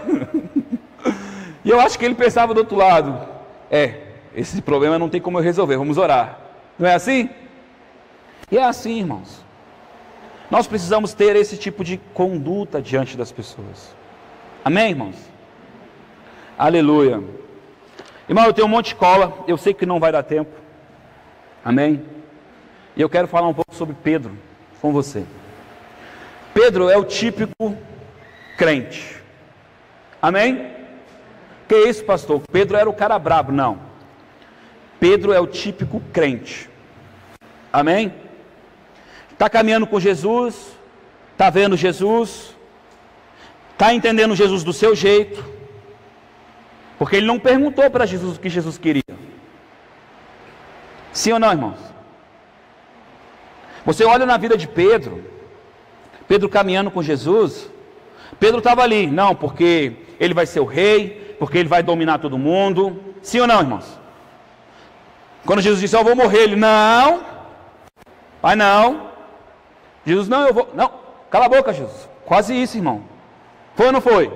Speaker 1: E eu acho que ele pensava do outro lado, esse problema não tem como eu resolver, vamos orar. Não é assim? E é assim, irmãos. Nós precisamos ter esse tipo de conduta diante das pessoas. Amém, irmãos? Aleluia. Irmão, eu tenho um monte de cola, eu sei que não vai dar tempo. Amém? E eu quero falar um pouco sobre Pedro com você. Pedro é o típico crente. Amém? Que isso, pastor? Pedro era o cara brabo. Não. Pedro é o típico crente. Amém? Está caminhando com Jesus, está vendo Jesus, está entendendo Jesus do seu jeito, porque ele não perguntou para Jesus o que Jesus queria. Sim ou não, irmãos? Você olha na vida de Pedro, Pedro caminhando com Jesus, Pedro estava ali, não, porque ele vai ser o rei, porque ele vai dominar todo mundo. Sim ou não, irmãos? Quando Jesus disse, eu vou morrer, ele, não, vai não. Jesus, não, eu vou, não, cala a boca, Jesus, quase isso, irmão. Foi ou não foi?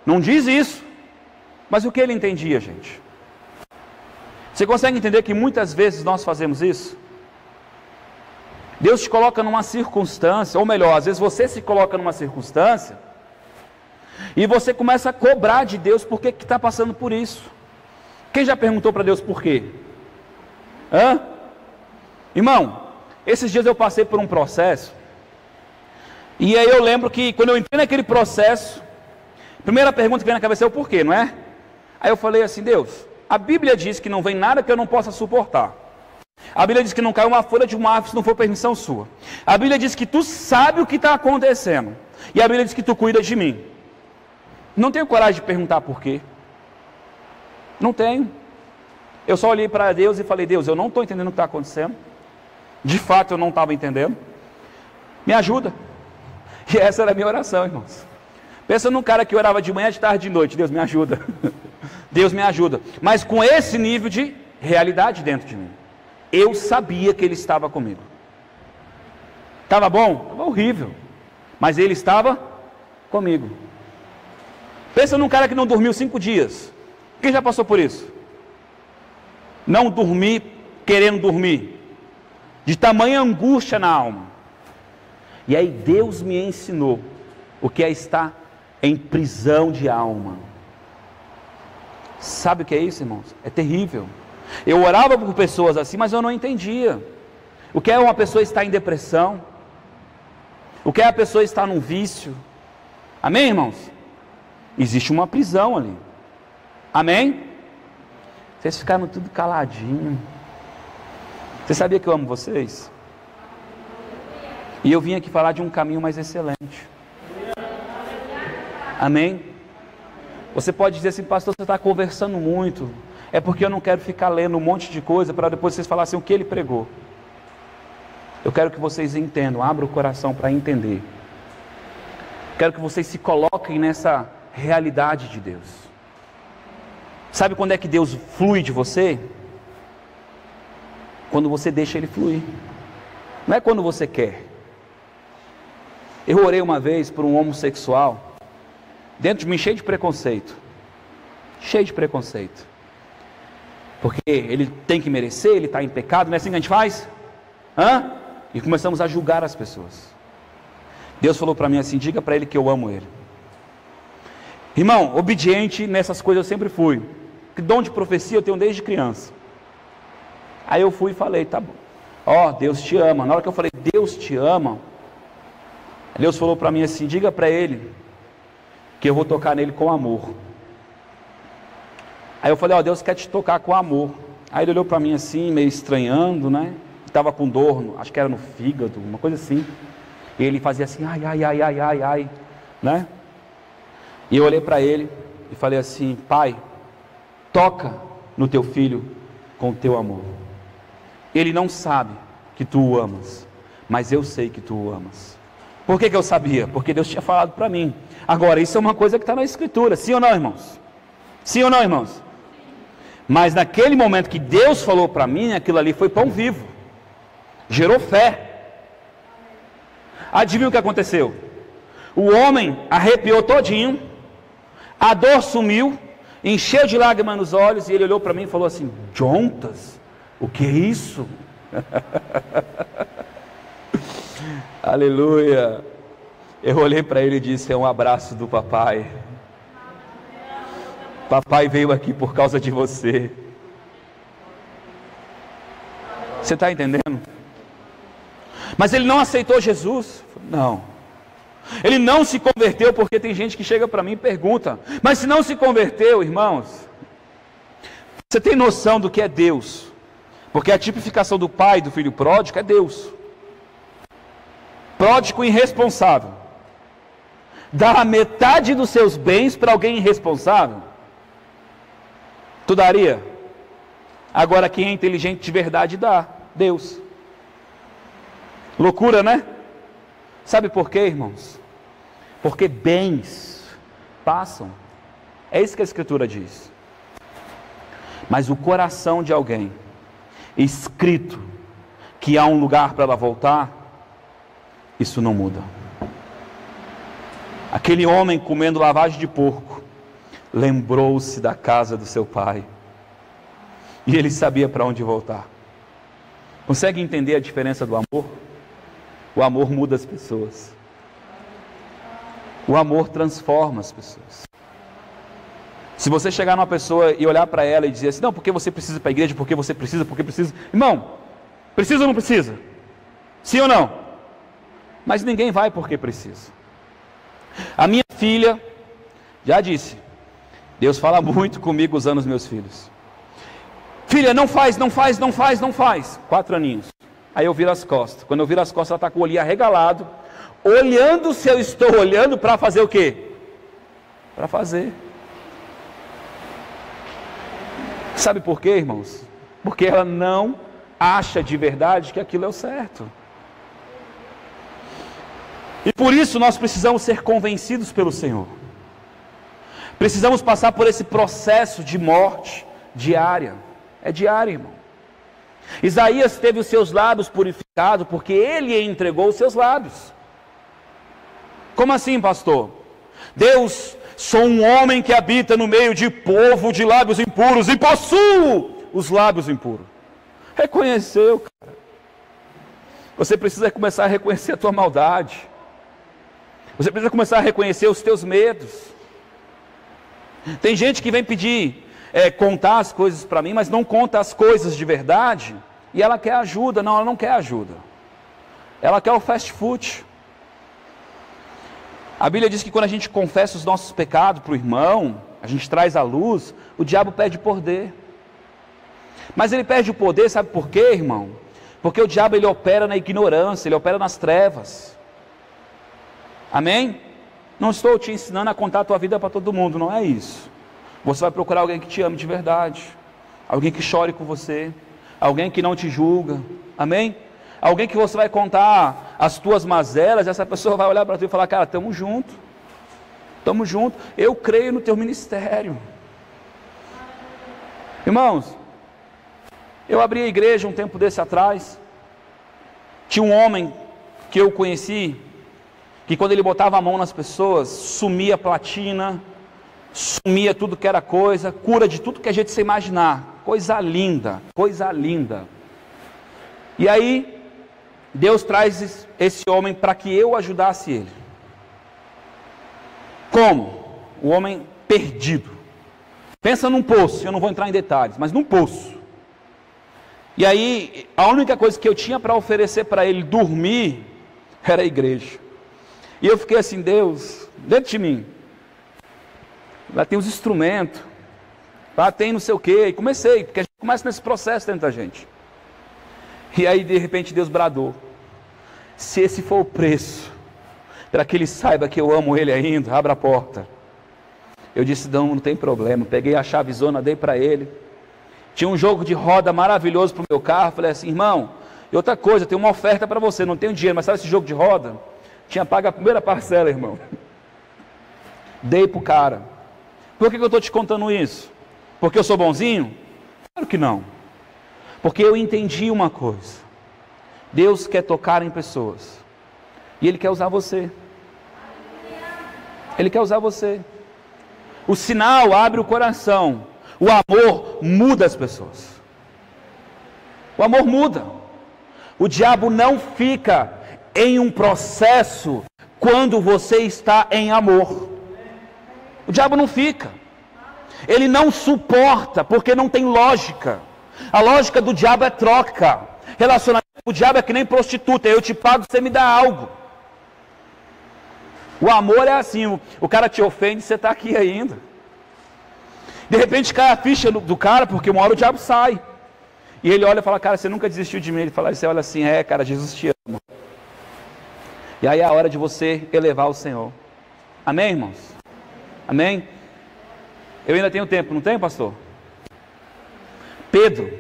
Speaker 1: Não diz isso. Mas o que ele entendia, gente? Você consegue entender que muitas vezes nós fazemos isso? Deus te coloca numa circunstância, ou melhor, às vezes você se coloca numa circunstância, e você começa a cobrar de Deus por que está passando por isso. Quem já perguntou para Deus por quê? Irmão, esses dias eu passei por um processo, e aí eu lembro que quando eu entrei naquele processo, a primeira pergunta que vem na cabeça é o porquê, não é? Aí eu falei assim, Deus, a Bíblia diz que não vem nada que eu não possa suportar. A Bíblia diz que não cai uma folha de uma árvore se não for permissão sua. A Bíblia diz que tu sabe o que está acontecendo. E a Bíblia diz que tu cuida de mim. Não tenho coragem de perguntar por quê. Não tenho. Eu só olhei para Deus e falei, Deus, eu não estou entendendo o que está acontecendo. De fato eu não estava entendendo. Me ajuda. E essa era a minha oração, irmãos. Pensa num cara que orava de manhã, de tarde, de noite. Deus me ajuda. Deus me ajuda. Mas com esse nível de realidade dentro de mim. Eu sabia que Ele estava comigo. Estava bom? Estava horrível. Mas Ele estava comigo. Pensa num cara que não dormiu 5 dias. Quem já passou por isso? Não dormir, querendo dormir. De tamanha angústia na alma. E aí Deus me ensinou o que é estar em prisão de alma. Sabe o que é isso, irmãos? É terrível. Eu orava por pessoas assim, mas eu não entendia. O que é uma pessoa estar em depressão? O que é a pessoa estar num vício? Amém, irmãos? Existe uma prisão ali. Amém? Vocês ficaram tudo caladinho. Você sabia que eu amo vocês? E eu vim aqui falar de um caminho mais excelente. Amém? Você pode dizer assim, pastor, você está conversando muito. É porque eu não quero ficar lendo um monte de coisa para depois vocês falarem o que ele pregou. Eu quero que vocês entendam, abram o coração para entender. Quero que vocês se coloquem nessa realidade de Deus. Sabe quando é que Deus flui de você? Quando você deixa Ele fluir. Não é quando você quer. Eu orei uma vez por um homossexual, dentro de mim cheio de preconceito. Cheio de preconceito. Porque ele tem que merecer, ele está em pecado, não é assim que a gente faz? E começamos a julgar as pessoas. Deus falou para mim assim: diga para ele que eu amo ele. Irmão, obediente nessas coisas eu sempre fui. Que dom de profecia eu tenho desde criança. Aí eu fui e falei: tá bom. Ó, Deus te ama. Na hora que eu falei Deus te ama, Deus falou para mim assim: diga para ele que eu vou tocar nele com amor. Aí eu falei: ó, Deus quer te tocar com amor. Aí ele olhou para mim assim, meio estranhando, né? Estava com dor, acho que era no fígado, uma coisa assim. E ele fazia assim, ai, ai, ai, ai, ai, ai, né? E eu olhei para ele e falei assim: Pai, toca no teu filho com o teu amor. Ele não sabe que tu o amas, mas eu sei que tu o amas. Por que eu sabia? Porque Deus tinha falado para mim. Agora, isso é uma coisa que está na Escritura, sim ou não, irmãos? Sim ou não, irmãos? Mas naquele momento que Deus falou para mim, aquilo ali foi pão vivo, gerou fé. Adivinha o que aconteceu? O homem arrepiou todinho, a dor sumiu, encheu de lágrimas nos olhos, e ele olhou para mim e falou assim: Jontas, o que é isso? Aleluia. Eu olhei para ele e disse: é um abraço do papai. Papai veio aqui por causa de você. Você está entendendo? Mas ele não aceitou Jesus? Não. Ele não se converteu, porque tem gente que chega para mim e pergunta: mas se não se converteu, irmãos, você tem noção do que é Deus? Porque a tipificação do pai do filho pródigo é Deus. Pródigo irresponsável. Dá a metade dos seus bens para alguém irresponsável. Tu daria? Agora quem é inteligente de verdade dá. Deus. Loucura, né? Sabe por quê, irmãos? Porque bens passam. É isso que a Escritura diz. Mas o coração de alguém, escrito que há um lugar para ela voltar, isso não muda. Aquele homem comendo lavagem de porco lembrou-se da casa do seu pai, e ele sabia para onde voltar. Consegue entender a diferença do amor? O amor muda as pessoas. O amor transforma as pessoas. Se você chegar numa pessoa e olhar para ela e dizer assim: não, porque você precisa ir para a igreja, porque você precisa, porque precisa. Irmão, precisa ou não precisa? Sim ou não? Mas ninguém vai porque precisa. A minha filha já disse: Deus fala muito comigo usando os meus filhos. Filha, não faz, não faz, não faz, não faz. 4 aninhos. Aí eu viro as costas. Quando eu viro as costas, ela está com o olhinho arregalado, olhando se eu estou olhando para fazer o quê? Para fazer. Sabe por quê, irmãos? Porque ela não acha de verdade que aquilo é o certo. E por isso nós precisamos ser convencidos pelo Senhor. Precisamos passar por esse processo de morte diária. É diário, irmão. Isaías teve os seus lábios purificados porque ele entregou os seus lábios. Como assim, pastor? Deus, sou um homem que habita no meio de povo de lábios impuros e possuo os lábios impuros. Reconheceu, cara. Você precisa começar a reconhecer a tua maldade. Você precisa começar a reconhecer os teus medos. Tem gente que vem pedir contar as coisas para mim, mas não conta as coisas de verdade, e ela quer ajuda. Não, ela não quer ajuda. Ela quer o fast food. A Bíblia diz que quando a gente confessa os nossos pecados para o irmão, a gente traz à luz, o diabo perde poder. Mas ele perde o poder, sabe por quê, irmão? Porque o diabo ele opera na ignorância, ele opera nas trevas. Amém? Não estou te ensinando a contar a tua vida para todo mundo, não é isso. Você vai procurar alguém que te ame de verdade, alguém que chore com você, alguém que não te julga, amém? Alguém que você vai contar as tuas mazelas, e essa pessoa vai olhar para tu e falar: cara, estamos juntos. Estamos juntos. Eu creio no teu ministério. Irmãos, eu abri a igreja um tempo desse atrás. Tinha um homem que eu conheci, que quando ele botava a mão nas pessoas, sumia platina, sumia tudo que era coisa, cura de tudo que a gente se imaginar. Coisa linda, coisa linda. E aí, Deus traz esse homem para que eu ajudasse ele. Como? O homem perdido. Pensa num poço, eu não vou entrar em detalhes, mas num poço. E aí, a única coisa que eu tinha para oferecer para ele dormir, era a igreja. E eu fiquei assim, Deus, dentro de mim, lá tem os instrumentos, lá tem não sei o quê, e comecei, porque a gente começa nesse processo dentro da gente. E aí, de repente, Deus bradou, se esse for o preço, para que ele saiba que eu amo ele ainda, abra a porta. Eu disse, não tem problema, peguei a chavezona, dei para ele. Tinha um jogo de roda maravilhoso para o meu carro, falei assim, irmão, e outra coisa, tem uma oferta para você, não tenho dinheiro, mas sabe esse jogo de roda? Tinha pago a primeira parcela, irmão. Dei para o cara. Por que eu estou te contando isso? Porque eu sou bonzinho? Claro que não. Porque eu entendi uma coisa. Deus quer tocar em pessoas. E Ele quer usar você. Ele quer usar você. O sinal abre o coração. O amor muda as pessoas. O amor muda. O diabo não fica em um processo quando você está em amor. O diabo não fica. Ele não suporta porque não tem lógica. A lógica do diabo é troca. Relacionamento com o diabo é que nem prostituta. Eu te pago, você me dá algo. O amor é assim, o cara te ofende, você está aqui ainda. De repente cai a ficha do cara, porque uma hora o diabo sai. E ele olha e fala, cara, você nunca desistiu de mim. Ele fala, você olha assim, cara, Jesus te ama. E aí é a hora de você elevar o Senhor. Amém, irmãos? Amém? Eu ainda tenho tempo, não tenho, pastor? Pedro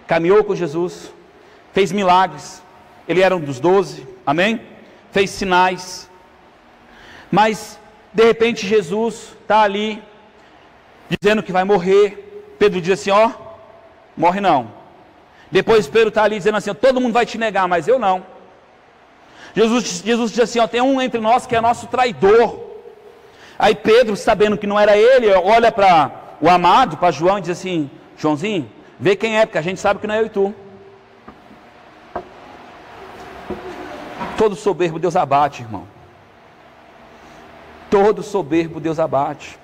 Speaker 1: caminhou com Jesus, fez milagres. Ele era um dos 12, amém? Fez sinais. Mas, de repente, Jesus está ali, dizendo que vai morrer. Pedro diz assim, ó, morre não. Depois Pedro está ali dizendo assim, todo mundo vai te negar, mas eu não. Jesus diz assim, ó, tem um entre nós que é nosso traidor. Aí Pedro, sabendo que não era ele, olha para o amado, para João, e diz assim, Joãozinho, vê quem é, porque a gente sabe que não é eu e tu. Todo soberbo Deus abate, irmão. Todo soberbo Deus abate.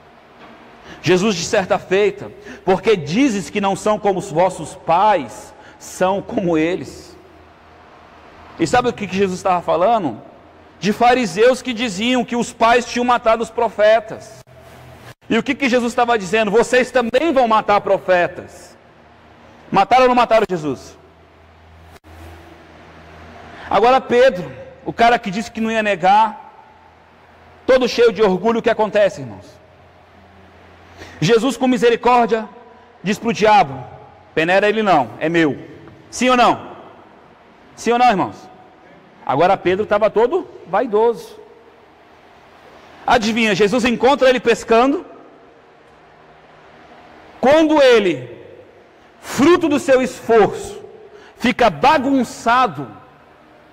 Speaker 1: Jesus, de certa feita, porque dizes que não são como os vossos pais, são como eles. E sabe o que Jesus estava falando? De fariseus que diziam que os pais tinham matado os profetas. E o que Jesus estava dizendo? Vocês também vão matar profetas. Mataram ou não mataram Jesus? Agora Pedro, o cara que disse que não ia negar, todo cheio de orgulho, o que acontece, irmãos? Jesus, com misericórdia, diz para o diabo, peneira ele não, é meu. Sim ou não? Sim ou não, irmãos? Agora Pedro estava todo vaidoso. Adivinha, Jesus encontra ele pescando. Quando ele, fruto do seu esforço, fica bagunçado,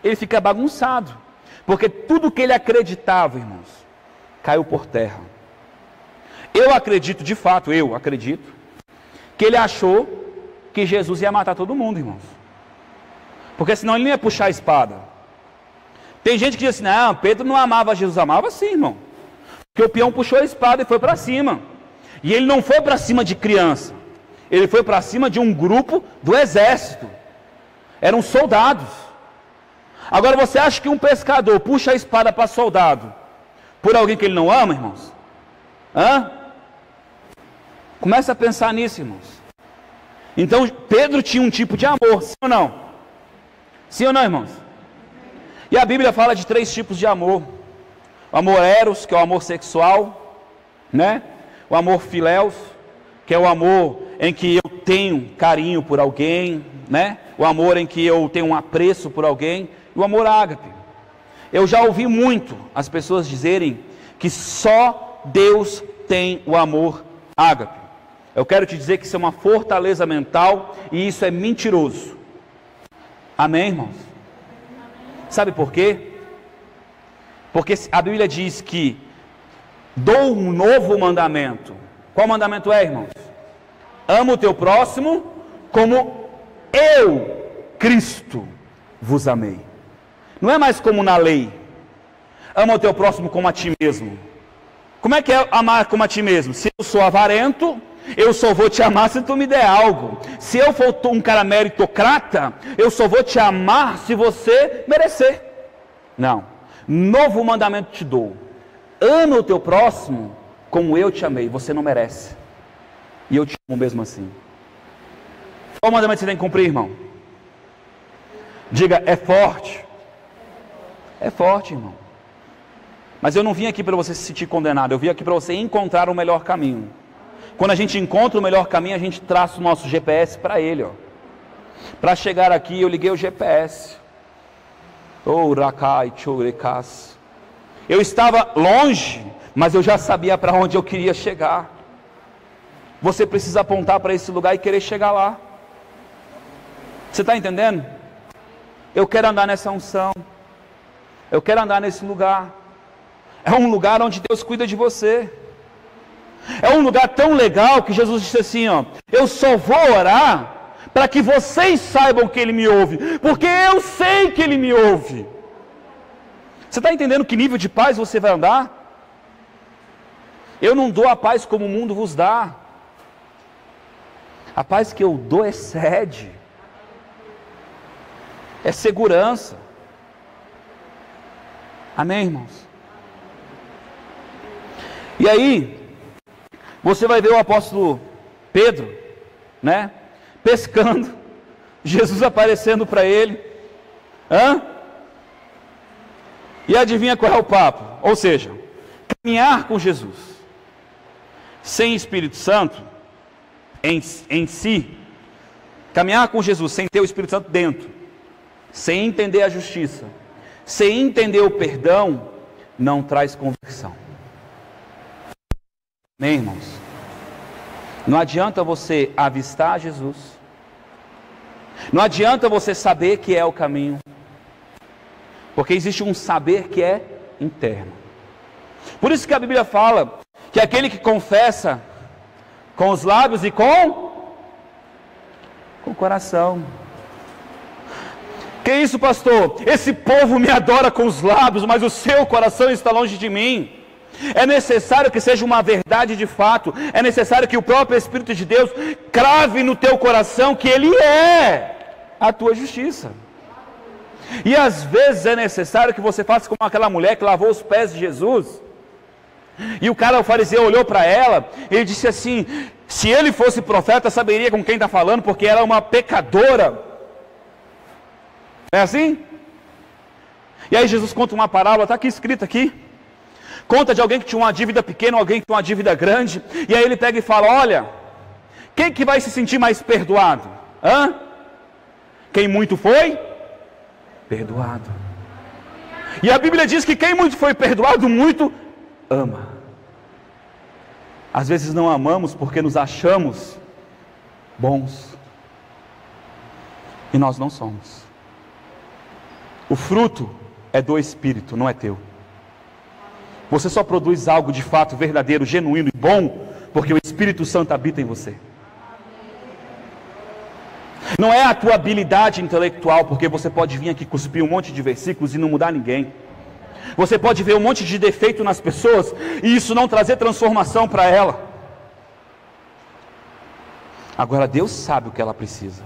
Speaker 1: ele fica bagunçado, porque tudo que ele acreditava, irmãos, caiu por terra. Eu acredito, de fato, que ele achou que Jesus ia matar todo mundo, irmãos, porque senão ele não ia puxar a espada. Tem gente que diz assim, não, Pedro não amava Jesus. Amava sim, irmão, porque o peão puxou a espada e foi para cima. E ele não foi para cima de criança, ele foi para cima de um grupo do exército, eram soldados. Agora você acha que um pescador puxa a espada para soldado por alguém que ele não ama, irmãos? Começa a pensar nisso, irmãos. Então Pedro tinha um tipo de amor, sim ou não? Sim ou não, irmãos? E a Bíblia fala de 3 tipos de amor. O amor eros, que é o amor sexual, né? O amor filéus, que é o amor em que eu tenho carinho por alguém, né? O amor em que eu tenho um apreço por alguém. E o amor ágape. Eu já ouvi muito as pessoas dizerem que só Deus tem o amor ágape. Eu quero te dizer que isso é uma fortaleza mental e isso é mentiroso. Amém, irmãos? Sabe por quê? Porque a Bíblia diz que dou um novo mandamento. Qual mandamento é, irmãos? Ama o teu próximo como eu, Cristo, vos amei. Não é mais como na lei. Ama o teu próximo como a ti mesmo. Como é que é amar como a ti mesmo? Se eu sou avarento, eu só vou te amar se tu me der algo. Se eu for um cara meritocrata, eu só vou te amar se você merecer. Não. Novo mandamento te dou. Ama o teu próximo como eu te amei. Você não merece. E eu te amo mesmo assim. Qual mandamento você tem que cumprir, irmão? Diga, é forte. É forte, irmão. Mas eu não vim aqui para você se sentir condenado. Eu vim aqui para você encontrar o melhor caminho. Quando a gente encontra o melhor caminho, a gente traça o nosso GPS para ele, ó. Para chegar aqui, eu liguei o GPS. Eu estava longe, mas eu já sabia para onde eu queria chegar. Você precisa apontar para esse lugar e querer chegar lá. Você está entendendo? Eu quero andar nessa unção. Eu quero andar nesse lugar. É um lugar onde Deus cuida de você. É um lugar tão legal que Jesus disse assim, ó: eu só vou orar para que vocês saibam que Ele me ouve, porque eu sei que Ele me ouve. Você está entendendo que nível de paz você vai andar? Eu não dou a paz como o mundo vos dá. A paz que eu dou excede. É segurança. Amém, irmãos? E aí, você vai ver o apóstolo Pedro, né? Pescando, Jesus aparecendo para ele. E adivinha qual é o papo? Ou seja, caminhar com Jesus sem Espírito Santo em si, caminhar com Jesus sem ter o Espírito Santo dentro, sem entender a justiça, sem entender o perdão, não traz conversão. Amém, irmãos? Não adianta você avistar Jesus, não adianta você saber que é o caminho, porque existe um saber que é interno. Por isso que a Bíblia fala que aquele que confessa com os lábios e com o coração. Que isso, pastor? Esse povo me adora com os lábios, mas o seu coração está longe de mim. É necessário que seja uma verdade de fato. É necessário que o próprio Espírito de Deus crave no teu coração que Ele é a tua justiça. E às vezes é necessário que você faça como aquela mulher que lavou os pés de Jesus. E o cara, o fariseu, olhou para ela e ele disse assim: se ele fosse profeta, saberia com quem está falando, porque ela é uma pecadora. É assim? E aí Jesus conta uma parábola, está aqui escrita aqui. Conta de alguém que tinha uma dívida pequena, alguém que tinha uma dívida grande. E aí ele pega e fala: olha, quem que vai se sentir mais perdoado? Quem muito foi perdoado. E a Bíblia diz que quem muito foi perdoado, muito ama. Às vezes não amamos porque nos achamos bons. E nós não somos. O fruto é do Espírito, não é teu. Você só produz algo de fato verdadeiro, genuíno e bom porque o Espírito Santo habita em você. Não é a tua habilidade intelectual, porque você pode vir aqui cuspir um monte de versículos e não mudar ninguém. Você pode ver um monte de defeito nas pessoas e isso não trazer transformação para ela. Agora Deus sabe o que ela precisa.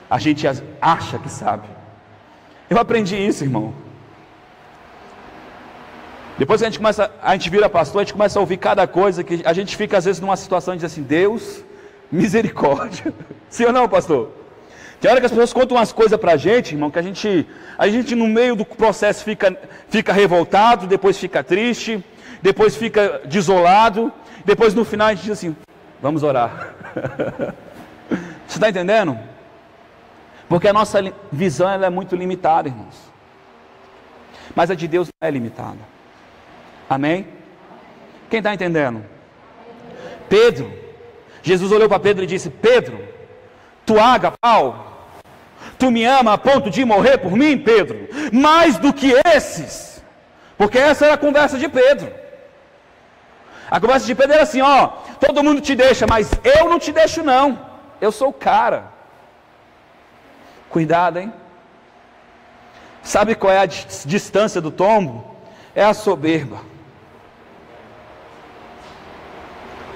Speaker 1: A gente acha que sabe. Eu aprendi isso, irmão. Depois que a gente vira pastor, a gente começa a ouvir cada coisa que a gente fica às vezes numa situação de dizer assim: Deus, misericórdia. Sim ou não, pastor? Tem hora que as pessoas contam umas coisas pra gente, irmão, que a gente no meio do processo fica revoltado, depois fica triste, depois fica desolado, depois no final a gente diz assim: vamos orar. Você está entendendo? Porque a nossa visão ela é muito limitada, irmãos. Mas a de Deus não é limitada. Amém? Quem está entendendo? Pedro, Jesus olhou para Pedro e disse: Pedro, tu Agapau, tu me ama a ponto de morrer por mim, Pedro? Mais do que esses. Porque essa era a conversa de Pedro. A conversa de Pedro era assim: ó, todo mundo te deixa, mas eu não te deixo não. Eu sou o cara. Cuidado, hein? Sabe qual é a distância do tombo? É a soberba.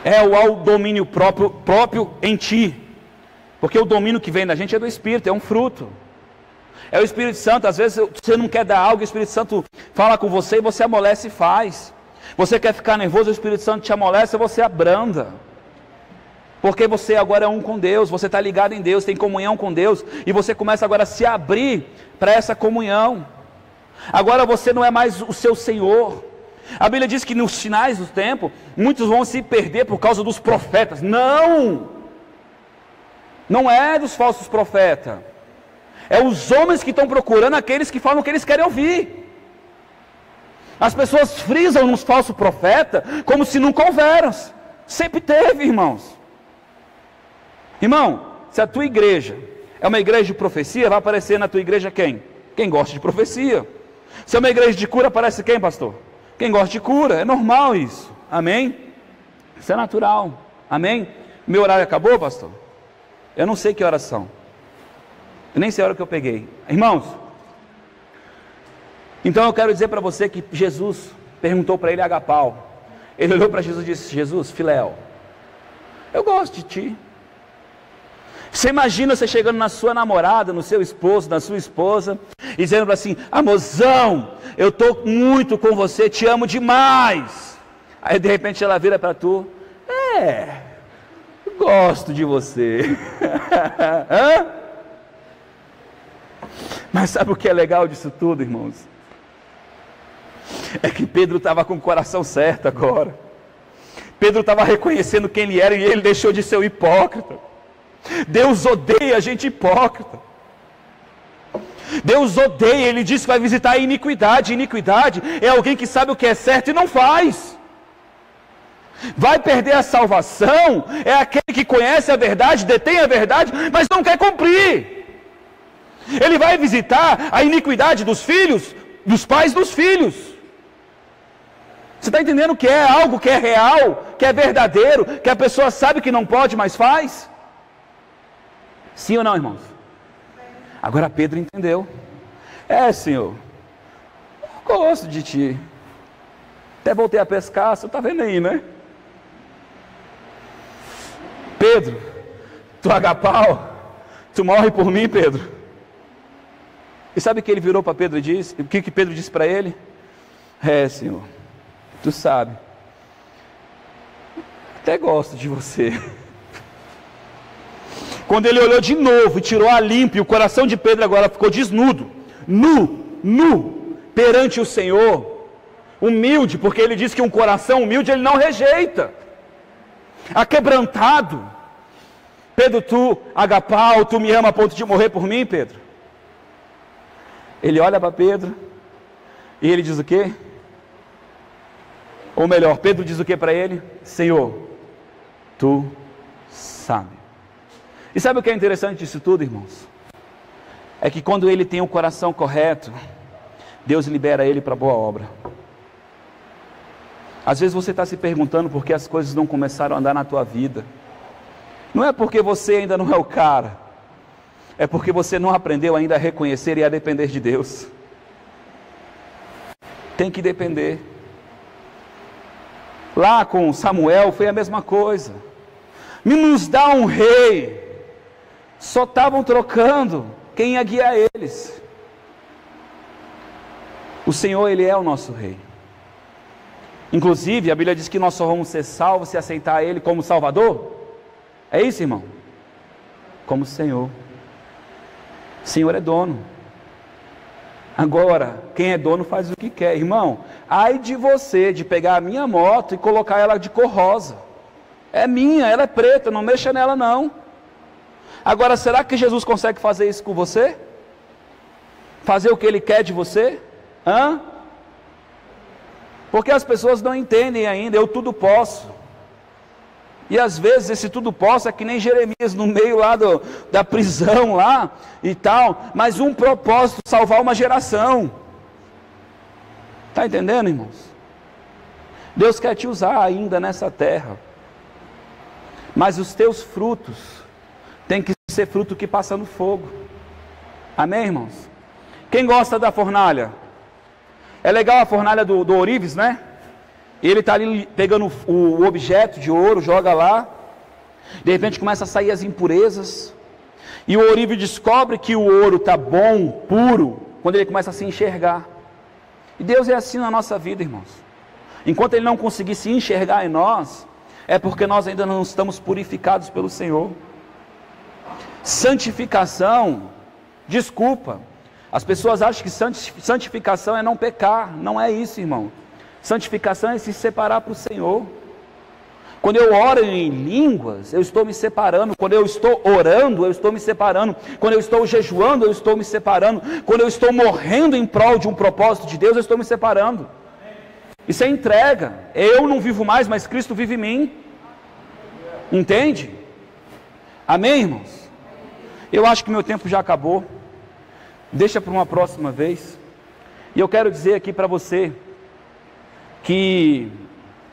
Speaker 1: É o domínio próprio em ti. Porque o domínio que vem da gente é do Espírito, é um fruto. É o Espírito Santo. Às vezes você não quer dar algo, o Espírito Santo fala com você e você amolece e faz. Você quer ficar nervoso, o Espírito Santo te amolece e você abranda. Porque você agora é um com Deus, você está ligado em Deus, tem comunhão com Deus, e você começa agora a se abrir para essa comunhão. Agora você não é mais o seu Senhor. A Bíblia diz que nos finais do tempo, muitos vão se perder por causa dos profetas. Não! Não é dos falsos profetas. É os homens que estão procurando aqueles que falam o que eles querem ouvir. As pessoas frisam nos falsos profetas como se nunca houveram. Sempre teve, irmãos. Irmão, se a tua igreja é uma igreja de profecia, vai aparecer na tua igreja quem? Quem gosta de profecia. Se é uma igreja de cura, aparece quem, pastor? Quem gosta de cura. É normal isso. Amém? Isso é natural. Amém? Meu horário acabou, pastor? Eu não sei que horas são. Eu nem sei a hora que eu peguei. Irmãos, então eu quero dizer para você que Jesus perguntou para ele Agapau. Ele olhou para Jesus e disse: Jesus, Filéu, eu gosto de ti. Você imagina você chegando na sua namorada, no seu esposo, na sua esposa, e dizendo assim: amorzão, eu estou muito com você, te amo demais. Aí de repente ela vira para tu: gosto de você. Hã? Mas sabe o que é legal disso tudo, irmãos? É que Pedro estava com o coração certo agora. Pedro estava reconhecendo quem ele era e ele deixou de ser o hipócrita. Deus odeia a gente hipócrita. Deus odeia, Ele diz que vai visitar a iniquidade. Iniquidade é alguém que sabe o que é certo e não faz. Vai perder a salvação é aquele que conhece a verdade, detém a verdade, mas não quer cumprir. Ele vai visitar a iniquidade dos filhos, dos pais dos filhos. Você está entendendo que é algo que é real, que é verdadeiro, que a pessoa sabe que não pode, mas faz? Sim ou não, irmãos? Agora Pedro entendeu. Senhor, eu gosto de ti. Até voltei a pescar, você está vendo aí, né? Pedro, tu Agapau, tu morre por mim, Pedro. E sabe o que ele virou para Pedro e disse? O que Pedro disse para ele? Senhor, tu sabe, até gosto de você. Quando ele olhou de novo e tirou a limpo, e o coração de Pedro agora ficou desnudo, nu, perante o Senhor, humilde, porque ele diz que um coração humilde ele não rejeita, aquebrantado. Pedro, tu, Agapau, tu me ama a ponto de morrer por mim, Pedro? Ele olha para Pedro, e ele diz o quê? Ou melhor, Pedro diz o que para ele? Senhor, tu sabe. E sabe o que é interessante disso tudo, irmãos? É que quando ele tem o coração correto, Deus libera ele para a boa obra. Às vezes você está se perguntando por que as coisas não começaram a andar na tua vida. Não é porque você ainda não é o cara, é porque você não aprendeu ainda a reconhecer e a depender de Deus. Tem que depender. Lá com Samuel foi a mesma coisa. Me nos dá um rei. Só estavam trocando quem ia guiar eles. O Senhor, Ele é o nosso rei. Inclusive a Bíblia diz que nós só vamos ser salvos se aceitar Ele como Salvador. É isso, irmão? Como Senhor. O Senhor é dono. Agora, quem é dono faz o que quer. Irmão, ai de você de pegar a minha moto e colocar ela de cor rosa. É minha, ela é preta, não mexa nela não. Agora, será que Jesus consegue fazer isso com você? Fazer o que Ele quer de você? Porque as pessoas não entendem ainda, eu tudo posso. E às vezes esse tudo posso é que nem Jeremias no meio lá da prisão lá e tal, mas um propósito, salvar uma geração. Está entendendo, irmãos? Deus quer te usar ainda nessa terra, mas os teus frutos tem que ser fruto que passa no fogo. Amém, irmãos? Quem gosta da fornalha? É legal a fornalha do ourives, né? Ele está ali pegando o objeto de ouro, joga lá, de repente começa a sair as impurezas, e o ourive descobre que o ouro está bom, puro, quando ele começa a se enxergar. E Deus é assim na nossa vida, irmãos. Enquanto Ele não conseguir se enxergar em nós, é porque nós ainda não estamos purificados pelo Senhor. Santificação, desculpa, as pessoas acham que santificação é não pecar. Não é isso, irmão. Santificação é se separar para o Senhor. Quando eu oro em línguas, eu estou me separando. Quando eu estou orando, eu estou me separando. Quando eu estou jejuando, eu estou me separando. Quando eu estou morrendo em prol de um propósito de Deus, eu estou me separando. Isso é entrega. Eu não vivo mais, mas Cristo vive em mim. Entende? Amém, irmãos? Eu acho que meu tempo já acabou. Deixa para uma próxima vez. E eu quero dizer aqui para você que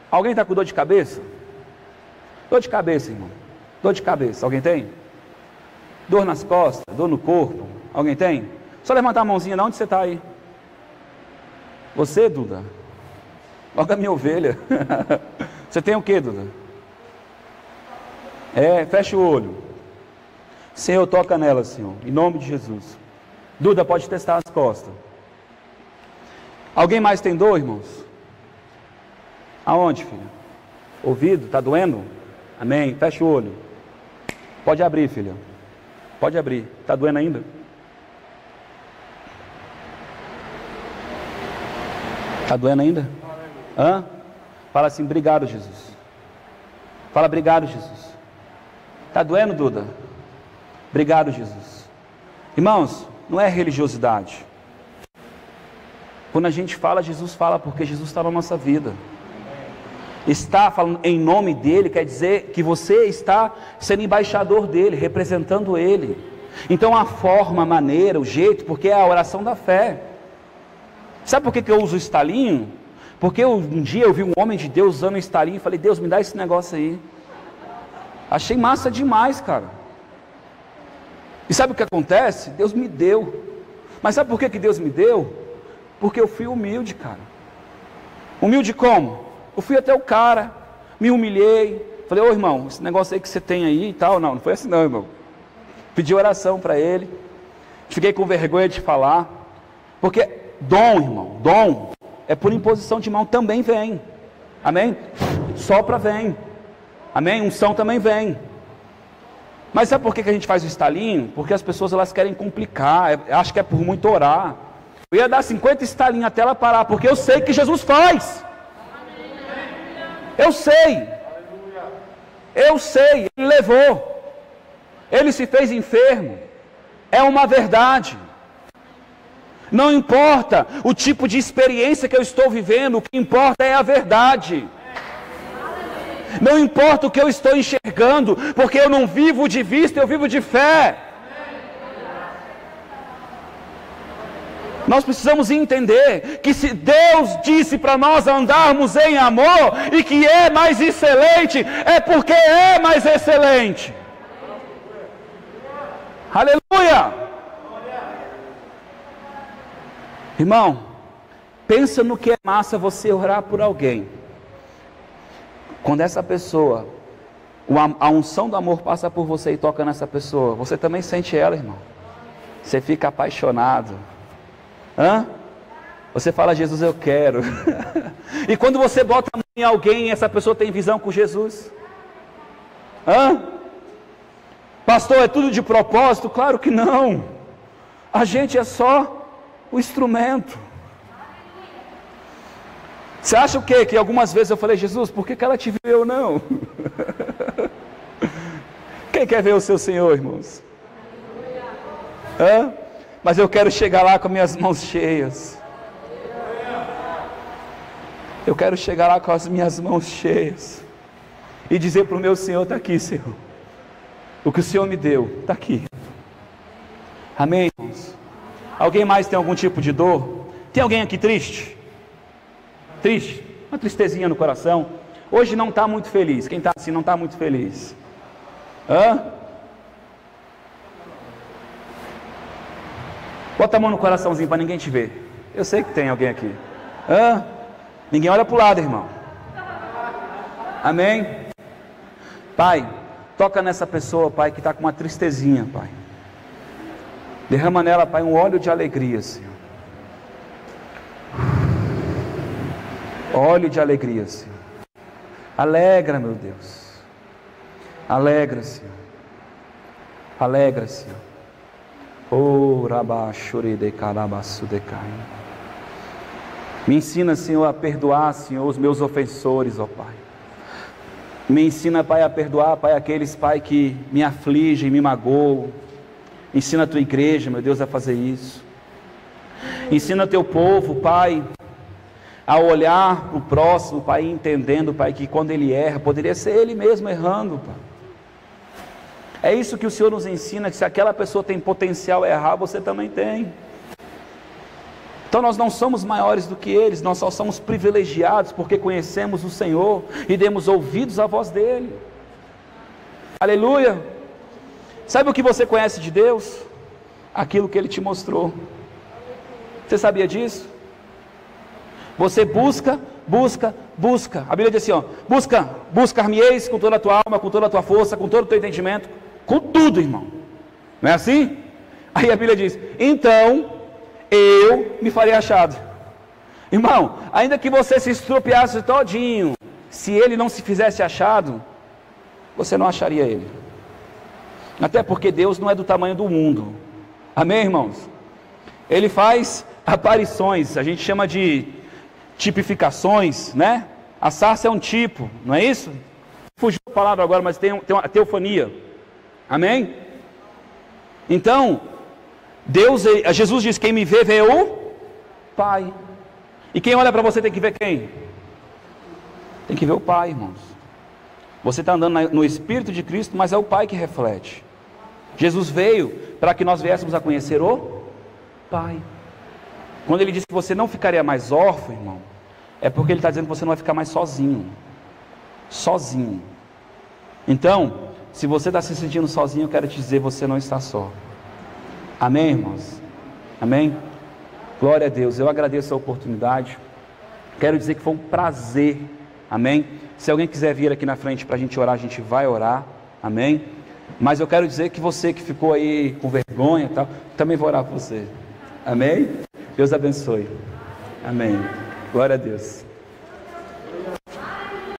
Speaker 1: alguém está com dor de cabeça? Dor de cabeça, irmão. Dor de cabeça. Alguém tem? Dor nas costas, dor no corpo. Alguém tem? Só levantar a mãozinha. De onde você está aí? Você, Duda? Logo a minha ovelha. Você tem o que, Duda? Fecha o olho. Senhor, toca nela, Senhor, em nome de Jesus. Duda, pode testar as costas. Alguém mais tem dor, irmãos? Aonde, filha? Ouvido? Está doendo? Amém. Fecha o olho. Pode abrir, filha. Pode abrir. Está doendo ainda? Está doendo ainda? Hã? Fala assim, obrigado, Jesus. Fala, obrigado, Jesus. Está doendo, Duda? Obrigado, Jesus. Irmãos, não é religiosidade. Quando a gente fala, Jesus fala, porque Jesus está na nossa vida. Está falando em nome dele, quer dizer que você está sendo embaixador dele, representando ele. Então a forma, a maneira, o jeito, porque é a oração da fé. Sabe por que eu uso o estalinho? Porque um dia eu vi um homem de Deus usando o estalinho e falei, Deus, me dá esse negócio aí. Achei massa demais, cara. E sabe o que acontece? Deus me deu. Mas sabe por que Deus me deu? Porque eu fui humilde, cara. Humilde como? Eu fui até o cara, me humilhei, falei, ô irmão, esse negócio aí que você tem aí e tal, não foi assim não, irmão. Pedi oração para ele, fiquei com vergonha de falar, porque dom, irmão, dom, é por imposição de mão, também vem, amém? Sopra vem, amém? Unção também vem. Mas sabe por que a gente faz o estalinho? Porque as pessoas elas querem complicar, acham que é por muito orar. Eu ia dar 50 estalinhos até ela parar, porque eu sei que Jesus faz. Eu sei, Ele levou, Ele se fez enfermo, é uma verdade. Não importa o tipo de experiência que eu estou vivendo, o que importa é a verdade. Não importa o que eu estou enxergando, porque eu não vivo de vista, eu vivo de fé. Nós precisamos entender que se Deus disse para nós andarmos em amor e que é mais excelente, é porque é mais excelente. Aleluia! Irmão, pensa no que é massa você orar por alguém. Quando essa pessoa, a unção do amor passa por você e toca nessa pessoa, você também sente ela, irmão. Você fica apaixonado. Hã? Você fala, Jesus, eu quero. E quando você bota a mão em alguém, essa pessoa tem visão com Jesus. Hã? Pastor, é tudo de propósito? Claro que não. A gente é só o instrumento. Você acha o quê? Que algumas vezes eu falei, Jesus, por que ela te viu e eu não? Quem quer ver o seu Senhor, irmãos? Hã? Mas eu quero chegar lá com minhas mãos cheias. Eu quero chegar lá com as minhas mãos cheias e dizer para o meu Senhor: está aqui, Senhor, o que o Senhor me deu, está aqui. Amém, irmãos? Alguém mais tem algum tipo de dor? Tem alguém aqui triste? Triste? Uma tristezinha no coração? Hoje não está muito feliz. Quem está assim não está muito feliz? Hã? Bota a mão no coraçãozinho para ninguém te ver. Eu sei que tem alguém aqui. Hã? Ninguém olha para o lado, irmão. Amém? Pai, toca nessa pessoa, Pai, que está com uma tristezinha, Pai. Derrama nela, Pai, um óleo de alegria, Senhor. Óleo de alegria, Senhor. Alegra, meu Deus. Alegra, Senhor. Alegra, Senhor. Oh, rabachuri de carabaçu de caim. Me ensina, Senhor, a perdoar, Senhor, os meus ofensores, ó Pai. Me ensina, Pai, a perdoar, Pai, aqueles, Pai, que me afligem, me magoam. Ensina a tua igreja, meu Deus, a fazer isso. Ensina teu povo, Pai, a olhar para o próximo, Pai, entendendo, Pai, que quando ele erra, poderia ser ele mesmo errando, Pai. É isso que o Senhor nos ensina, que se aquela pessoa tem potencial a errar, você também tem. Então nós não somos maiores do que eles, nós só somos privilegiados porque conhecemos o Senhor e demos ouvidos à voz dEle. Aleluia! Sabe o que você conhece de Deus? Aquilo que Ele te mostrou. Você sabia disso? Você busca. A Bíblia diz assim, ó: buscar-me-eis com toda a tua alma, com toda a tua força, com todo o teu entendimento, com tudo, irmão. Não é assim? Aí a Bíblia diz: então eu me farei achado. Irmão, ainda que você se estropiasse todinho, se ele não se fizesse achado, você não acharia ele. Até porque Deus não é do tamanho do mundo. Amém, irmãos? Ele faz aparições, a gente chama de tipificações, né? A sarça é um tipo, não é isso? Fugiu a palavra agora, mas tem uma teofania. Amém? Então, Jesus diz: quem me vê, vê o Pai. E quem olha para você tem que ver quem? Tem que ver o Pai, irmãos. Você está andando no Espírito de Cristo, mas é o Pai que reflete. Jesus veio para que nós viéssemos a conhecer o Pai. Quando Ele diz que você não ficaria mais órfão, irmão, é porque Ele está dizendo que você não vai ficar mais sozinho. Sozinho. Então, se você está se sentindo sozinho, eu quero te dizer: você não está só. Amém, irmãos? Amém? Glória a Deus. Eu agradeço a oportunidade. Quero dizer que foi um prazer. Amém? Se alguém quiser vir aqui na frente para a gente orar, a gente vai orar. Amém? Mas eu quero dizer que você que ficou aí com vergonha e tal, também vou orar por você. Amém? Deus abençoe. Amém. Glória a Deus.